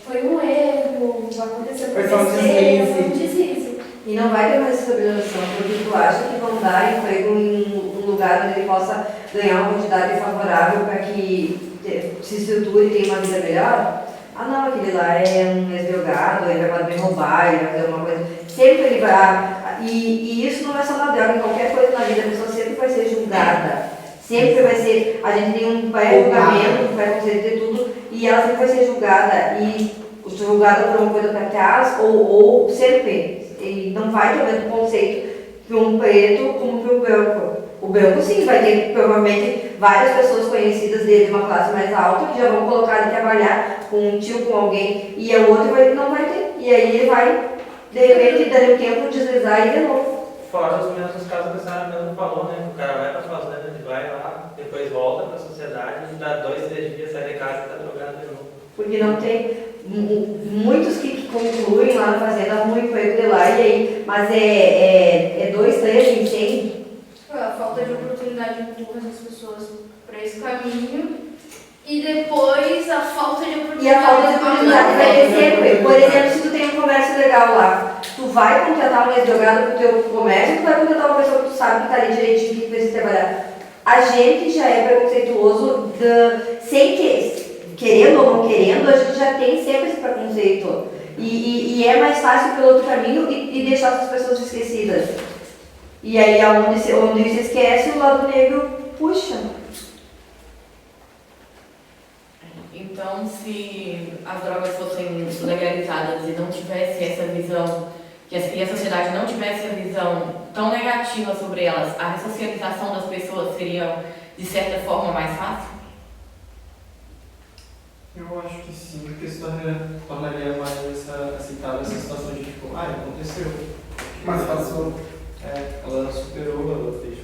foi um erro, aconteceu com besteira, foi um deslize. E não vai ter mais estabilização, porque tu acha que vão dar emprego em um lugar onde ele possa ganhar uma quantidade favorável para que se estruture e tenha uma vida melhor? Ah não, aquele lá é um ex-drogado, ele vai poder roubar, ele vai fazer alguma coisa. Sempre ele vai. E isso não é só na droga, em qualquer coisa na vida, a pessoa sempre vai ser julgada. Sempre vai ser. A gente tem um pré-julgamento, um pré-conceito de tudo, e ela sempre vai ser julgada. E julgada por uma coisa para trás, ou sempre. E não vai ter o mesmo conceito para um preto como para o branco. O branco sim, vai ter provavelmente várias pessoas conhecidas dele de uma classe mais alta que já vão colocar ele trabalhar com um tio, com alguém, e o outro não vai ter. E aí ele vai, de repente, dar um tempo, deslizar e de novo. Fora os mesmos casos que a senhora mesmo falou, né? O cara vai para a fazenda, ele vai lá, depois volta para a sociedade, e dá 2, 3 dias, sai de casa e está drogado de novo. Porque não tem. Muitos que concluem lá na fazenda, aí. Mas é 2, 3, 26? A falta de oportunidade empurra as pessoas para esse caminho. E depois a falta de oportunidade. E a falta de oportunidade vai descer. Por exemplo, se tu tem um comércio legal lá, tu vai contratar um ex-drogado pro teu comércio ou tu vai contratar uma pessoa que tu sabe que tá ali direitinho, que precisa trabalhar? A gente já é preconceituoso, sem querendo ou não querendo, a gente já tem sempre esse preconceito. E é mais fácil pelo outro caminho e deixar essas pessoas esquecidas. E aí, onde se esquece, o lado negro puxa. Então, se as drogas fossem legalizadas e não tivesse essa visão, e a sociedade não tivesse a visão tão negativa sobre elas, a ressocialização das pessoas seria, de certa forma, mais fácil? Eu acho que sim, porque isso tornaria mais aceitável essa situação de tipo, aconteceu. Mas passou. Ela superou, ela fez.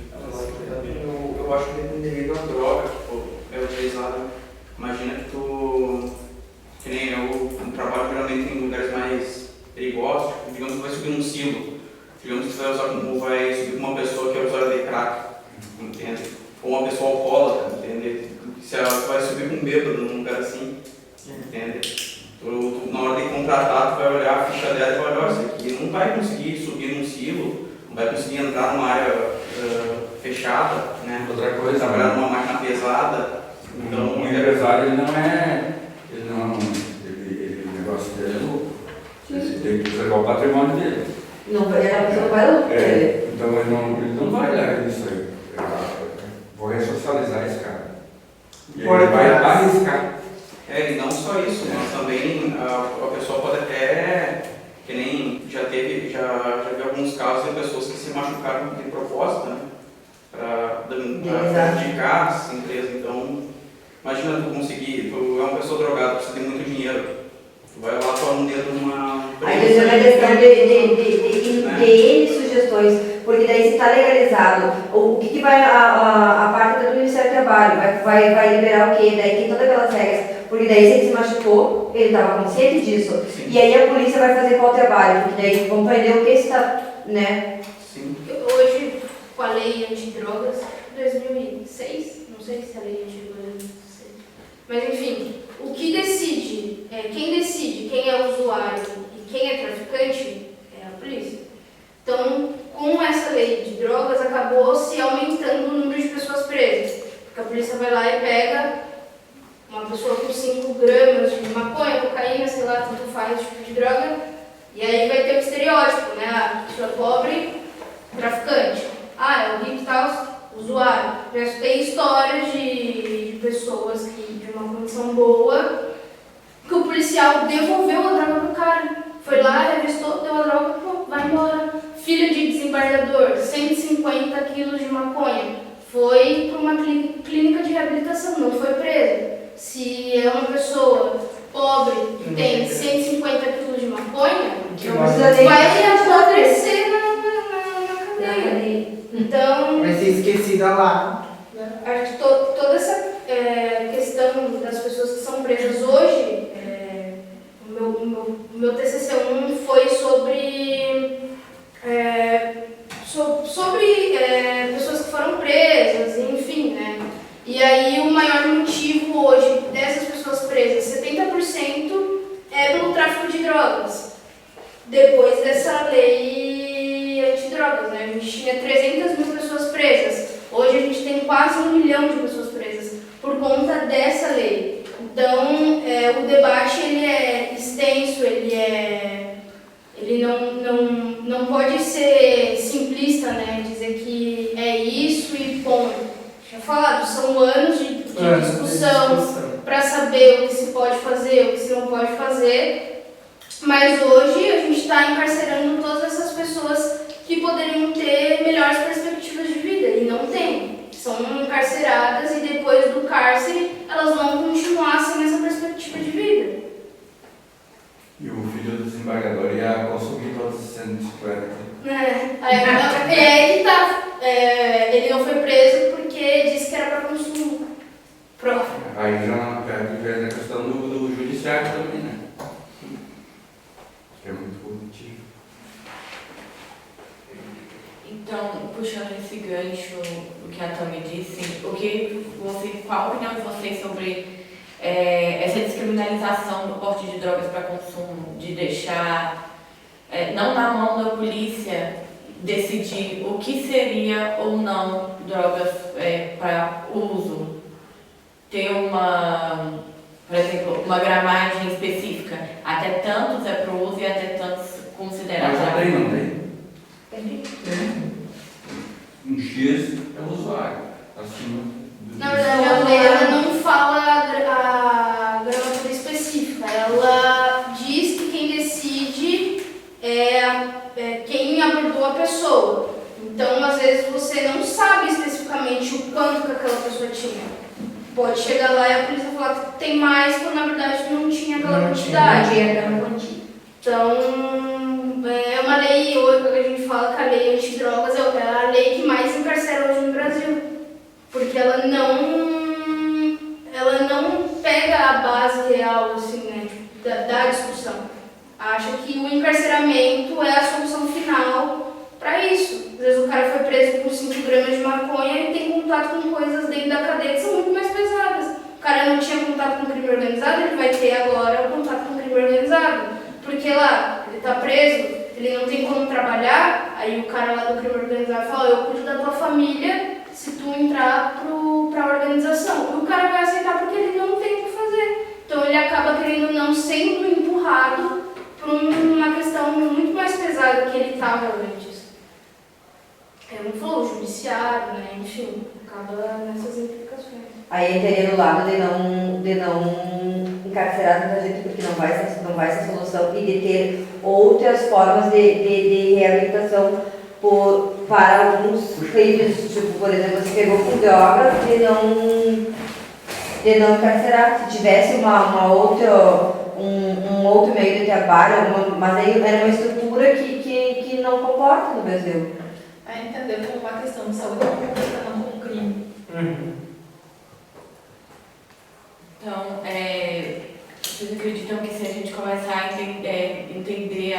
Eu acho que dependeria da droga que é utilizada. Imagina que nem eu trabalho geralmente em lugares mais perigosos, digamos que vai subir num silo, digamos que vai subir com uma pessoa que é usuária de crack, entende? Ou uma pessoa alcoólatra, entende? Se ela vai subir com um bêbado num lugar assim, entende? Na hora de contratar, tu vai olhar a ficha dela e vai olhar, isso aqui não vai conseguir subir num silo, não vai conseguir entrar numa área fechada, né? Outra coisa, trabalhar numa máquina pesada. Então, o empresário ele o negócio dele é lucro. Ele tem que preservar o patrimônio dele. Não vai lucro. Então ele não vai dar isso aí. Vou ressocializar esse cara. E ele vai arriscar. E não só isso, mas também a pessoa pode até, que nem já vi alguns casos de pessoas que se machucaram de propósito, né? Para prejudicar as empresas. Então, imagina tu é uma pessoa drogada, precisa de muito dinheiro. Tu vai lá, toma um dedo numa... Aí tem uma questão de N sugestões, porque daí se está legalizado, o que vai a parte do Ministério do Trabalho, vai liberar o quê? Daí tem todas aquelas regras, porque daí se ele se machucou, ele estava consciente disso, Sim. E aí a polícia vai fazer qual trabalho, porque daí vão prender o que está, né? Sim. Hoje, com a lei antidrogas, 2006, não sei se a lei antiga 2006, mas enfim, o que decide, quem é usuário e quem é traficante é a polícia. Então, com essa lei de drogas, acabou se aumentando o número de pessoas presas, porque a polícia vai lá e pega uma pessoa com 5 gramas de maconha, cocaína, sei lá, tanto faz, tipo de droga, e aí vai ter o estereótipo, né? A pessoa pobre, traficante. É o rico e tal, usuário. Já tem histórias de pessoas de uma condição boa, que o policial devolveu a droga pro cara. Foi lá, revistou, deu a droga, vai embora. Filho de desembargador, 150 quilos de maconha. Foi para uma clínica de reabilitação, não foi preso. Se é uma pessoa pobre que tem 150 quilos de maconha, vai apodrecer na cadeia. Então, vai ser esquecida lá. acho que toda essa questão das pessoas que são presas hoje, o meu TCC1 foi sobre pessoas que foram presas, enfim, né? E aí o maior motivo hoje dessas pessoas presas, 70% é pelo tráfico de drogas. Depois dessa lei antidrogas, né? A gente tinha 300 mil pessoas presas. Hoje a gente tem quase 1 milhão de pessoas presas por conta dessa lei. Então, o debate ele é extenso, ele não pode ser simplista, né? Dizer que é isso e ponto. Já falado, são anos de discussão para saber o que se pode fazer, o que se não pode fazer, mas hoje a gente está encarcerando todas essas pessoas que poderiam ter melhores perspectivas de vida e não tem. São encarceradas e depois do cárcere elas vão continuar sem essa perspectiva de vida. E o filho do desembargador ia consumir todos os 150. Aí que tá. Ele não foi preso porque disse que era para consumo próprio. Aí já vem a questão do judiciário também, né? Que é muito positivo. Então, puxando esse gancho do que a Tami disse, qual a opinião de vocês sobre essa descriminalização do porte de drogas para consumo, de deixar não na mão da polícia decidir o que seria ou não drogas para uso? Ter por exemplo, uma gramagem específica, até tantos é para o uso e até tantos considerados. Mas já tem, não tem? Um X é o usuário, acima do... Na verdade, a lei ela não fala a gramatura específica, ela diz que quem decide é quem abordou a pessoa. Então, às vezes, você não sabe especificamente o quanto que aquela pessoa tinha. Pode chegar lá e a polícia falar que tem mais, quando na verdade não tinha aquela quantidade. Não tinha aquela quantidade. Então, é uma lei, hoje a gente fala que a lei antidrogas é a lei que mais encarcera hoje no Brasil. Porque ela não pega a base real, assim, né, da discussão. Acha que o encarceramento é a solução final para isso. Às vezes o cara foi preso por 5 gramas de maconha e tem contato com coisas dentro da cadeia que são muito mais pesadas. O cara não tinha contato com o crime organizado, ele vai ter agora o contato com o crime organizado. Porque lá, ele está preso, ele não tem como trabalhar, aí o cara lá do crime organizado fala, eu cuido da tua família se tu entrar para a organização. E o cara vai aceitar porque ele não tem o que fazer. Então ele acaba querendo não sendo empurrado por uma questão muito mais pesada que ele estava antes. Não falou, o judiciário, né? Enfim, acaba nessas implicações. Aí entraria no lado de não encarcerar tanta gente, porque não vai ser solução, e de ter outras formas de reabilitação para alguns crimes, tipo, por exemplo, você pegou com droga, de não encarcerar. Se tivesse um outro meio de trabalho, mas aí era uma estrutura que não comporta no Brasil. Entender como uma questão de saúde pública, não como crime. Então, vocês acreditam que se a gente começar a entender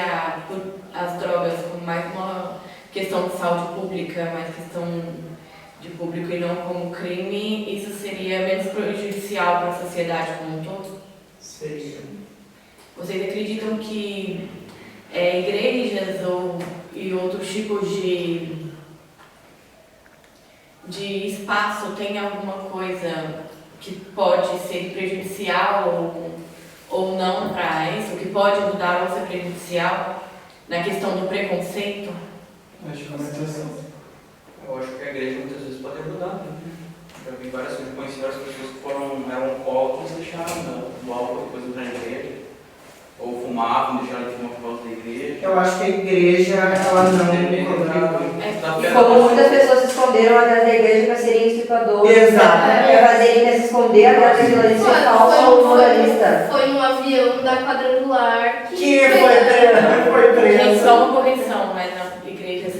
as drogas como mais uma questão de saúde pública, mais questão de público e não como crime, isso seria menos prejudicial para a sociedade como um todo? Seria. Vocês acreditam que igrejas e outros tipos de espaço tem alguma coisa que pode ser prejudicial ou não para isso, que pode ajudar ou ser prejudicial na questão do preconceito? Acho que é uma situação. Eu acho que a igreja muitas vezes pode ajudar, né? Já vi várias coisas, conheci várias pessoas que eram alcoólatras e deixaram o álcool depois entrar na igreja. Ou fumavam, deixaram de fumar por causa da igreja. Eu acho que a igreja, ela não contribui. E como muitas pessoas se esconderam atrás da igreja para serem estripadores, Exatamente. para fazerem se esconder atrás daquilo ali, ser falso ou moralista. Foi no avião da Quadrangular Que foi preso. Gente, só uma correção, mas na igreja, eu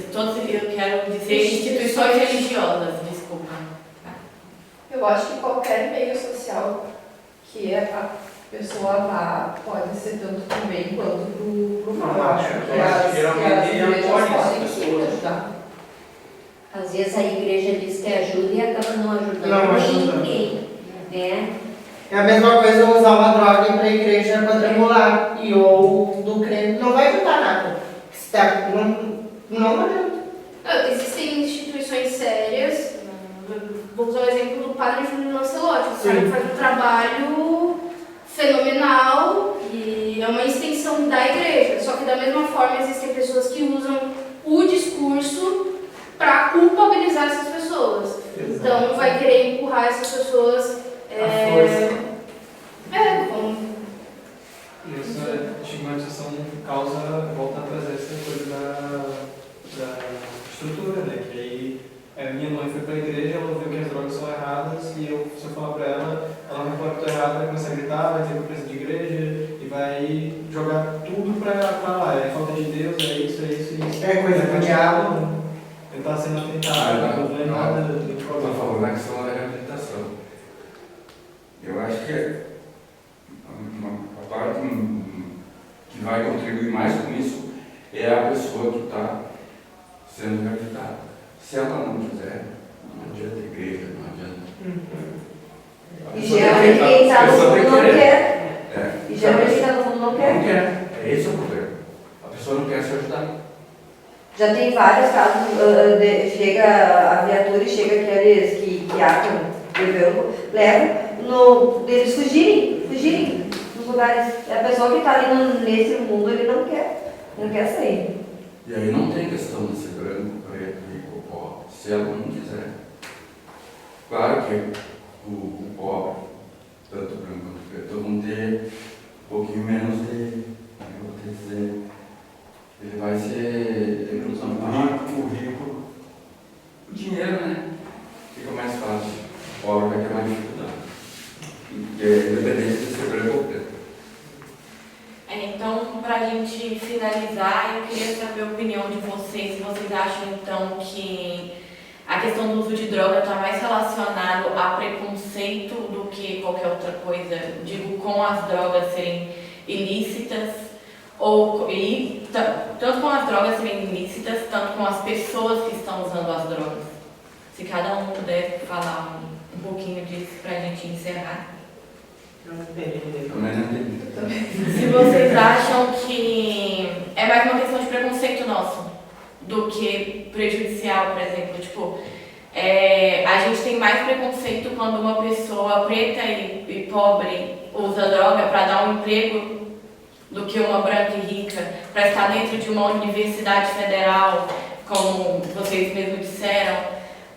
quero dizer instituições religiosas, desculpa. Eu acho que qualquer meio social que a pessoa vá pode ser tanto pro bem quanto pro mal. Acho que as igrejas podem sim ajudar. Às vezes a igreja diz que ajuda e acaba não ajudando ninguém. Né? É a mesma coisa usar uma droga para a igreja quadrangular ou do creme, não vai ajudar nada. Não adianta. Existem instituições sérias, vou usar o exemplo do padre Júlio Lancelotti, o cara faz um trabalho fenomenal e é uma extensão da igreja, só que da mesma forma existem pessoas que usam o discurso para culpabilizar essas pessoas. Então vai querer empurrar essas pessoas E essa estigmatização volta a trazer essa coisa da estrutura, né? Que aí minha mãe foi para a igreja, ela ouviu que as drogas são erradas e se eu falar para ela vai falar que estou errado, vai começar a gritar, vai ter preso de igreja e vai jogar tudo para lá. É falta de Deus, é isso. É coisa do diabo. Ele está sendo atentado, não é nada. Estou falando na questão da reabilitação. Eu acho que a parte que vai contribuir mais com isso é a pessoa que está sendo realizada. Se ela não quiser, não adianta igreja, não adianta. A E pessoa geralmente tem que- quem está a no pessoa tem fundo que não querer. quer. É. E geralmente quem está no fundo não quer. Não quer. É esse o problema. A pessoa não quer se ajudar. Já tem vários casos, chega a viatura e chega aqueles que acham bebendo, levam eles fugirem dos lugares. A pessoa que está ali nesse mundo, ele não quer sair. E aí não tem questão de ser branco, preto, rico ou pobre. Se ela não quiser. Claro que o pobre, tanto branco quanto preto, vão ter um pouquinho menos de, eu vou dizer, ele vai ser o rico, o dinheiro, né? Fica mais fácil. O pobre vai ter mais dificuldade. Independente de ser branco ou preto. Então, para a gente finalizar, eu queria saber a opinião de vocês. Se vocês acham, então, que a questão do uso de droga está mais relacionado a preconceito do que qualquer outra coisa? Digo, com as drogas serem ilícitas, tanto com as drogas serem ilícitas, tanto com as pessoas que estão usando as drogas. Se cada um puder falar um pouquinho disso para a gente encerrar. Não entendi. Também não entendi. Se vocês acham que é mais uma questão de preconceito nosso do que prejudicial, por exemplo, tipo, a gente tem mais preconceito quando uma pessoa preta e pobre usa droga para dar um emprego do que uma branca e rica, para estar dentro de uma universidade federal, como vocês mesmos disseram,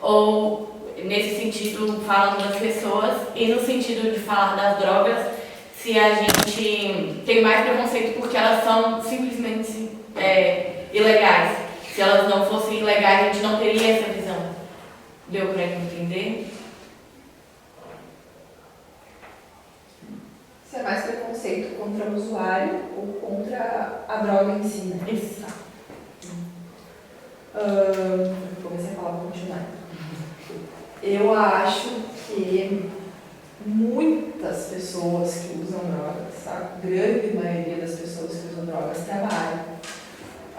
ou nesse sentido falando das pessoas e no sentido de falar das drogas, se a gente tem mais preconceito porque elas são simplesmente ilegais. Se elas não fossem ilegais, a gente não teria essa visão. Deu para entender? Se é mais preconceito contra o usuário ou contra a droga em si, né? Exato. Comecei a falar, vou continuar. Eu acho que muitas pessoas que usam drogas, a grande maioria das pessoas que usam drogas trabalham.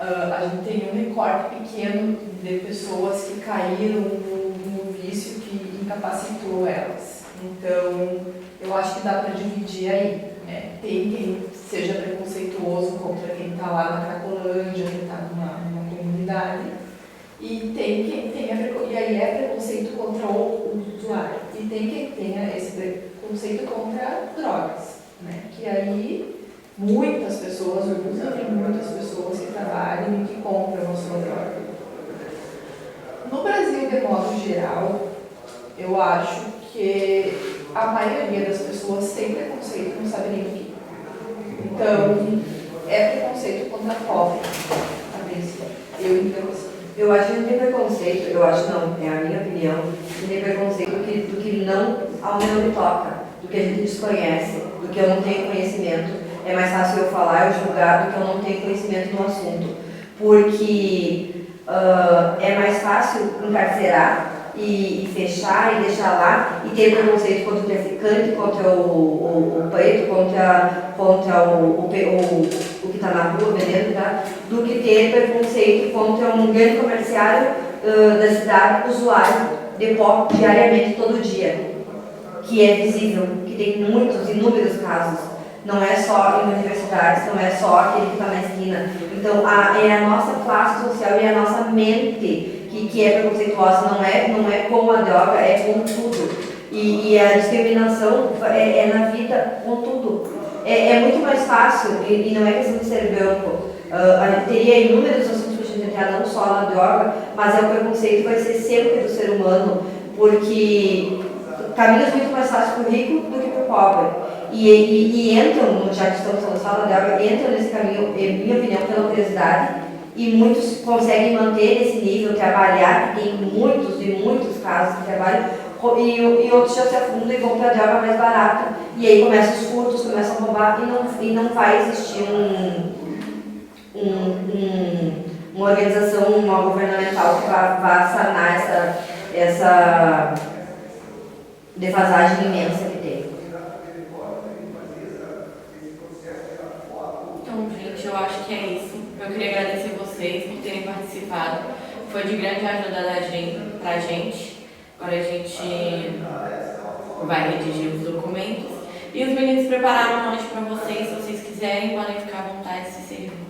A gente tem um recorte pequeno de pessoas que caíram no vício que incapacitou elas. Então, eu acho que dá para dividir aí, né? Tem quem seja preconceituoso contra quem está lá na Cracolândia, quem está numa comunidade, e tem quem tenha, e aí é preconceito contra o usuário, e tem quem tenha esse preconceito contra drogas, né? Que aí muitas pessoas usam, tem muitas pessoas que trabalham e que compram a sua droga. No Brasil, de modo geral, eu acho que a maioria das pessoas tem preconceito, não sabe nem o que. Então, é preconceito contra pobre, a princípio. Eu entendo assim. Eu acho que não tem preconceito, eu acho não, é a minha opinião, não tem preconceito do que não, ao menos me toca, do que a gente desconhece, do que eu não tenho conhecimento. É mais fácil eu falar, eu julgar, do que eu não tenho conhecimento no assunto. Porque é mais fácil encarcerar e fechar e deixar lá e ter preconceito contra o traficante, contra o preto, contra o que está na rua vendendo, tá? Do que ter preconceito contra um grande comerciário da cidade, usuário de pó diariamente, todo dia, que é visível, que tem muitos, inúmeros casos. Não é só em universidades, não é só aquele que está na esquina. Então, é a nossa classe social e a nossa mente que é preconceituosa, não é com a droga, é com tudo. E a discriminação é na vida com tudo. É muito mais fácil, e não é questão de ser branco. A gente teria inúmeros assuntos para a gente entrar, não só na droga, mas o preconceito vai ser sempre do ser humano, porque caminhos muito mais fáceis para o rico do que para o pobre. E entram, já que estamos falando só da droga, entram nesse caminho, em minha opinião, pela obesidade. E muitos conseguem manter esse nível, trabalhar, que tem muitos e muitos casos que trabalham, e outros já se afundam e vão para a droga mais barata. E aí começam os furtos, começam a roubar, e não vai existir uma organização, uma governamental que vá sanar essa defasagem imensa que tem. Então, gente, eu acho que é isso. Eu queria agradecer vocês por terem participado. foi de grande ajuda pra gente. Agora a gente vai redigir os documentos. E os meninos prepararam um lanche para vocês. Se vocês quiserem, podem ficar à vontade de se servir.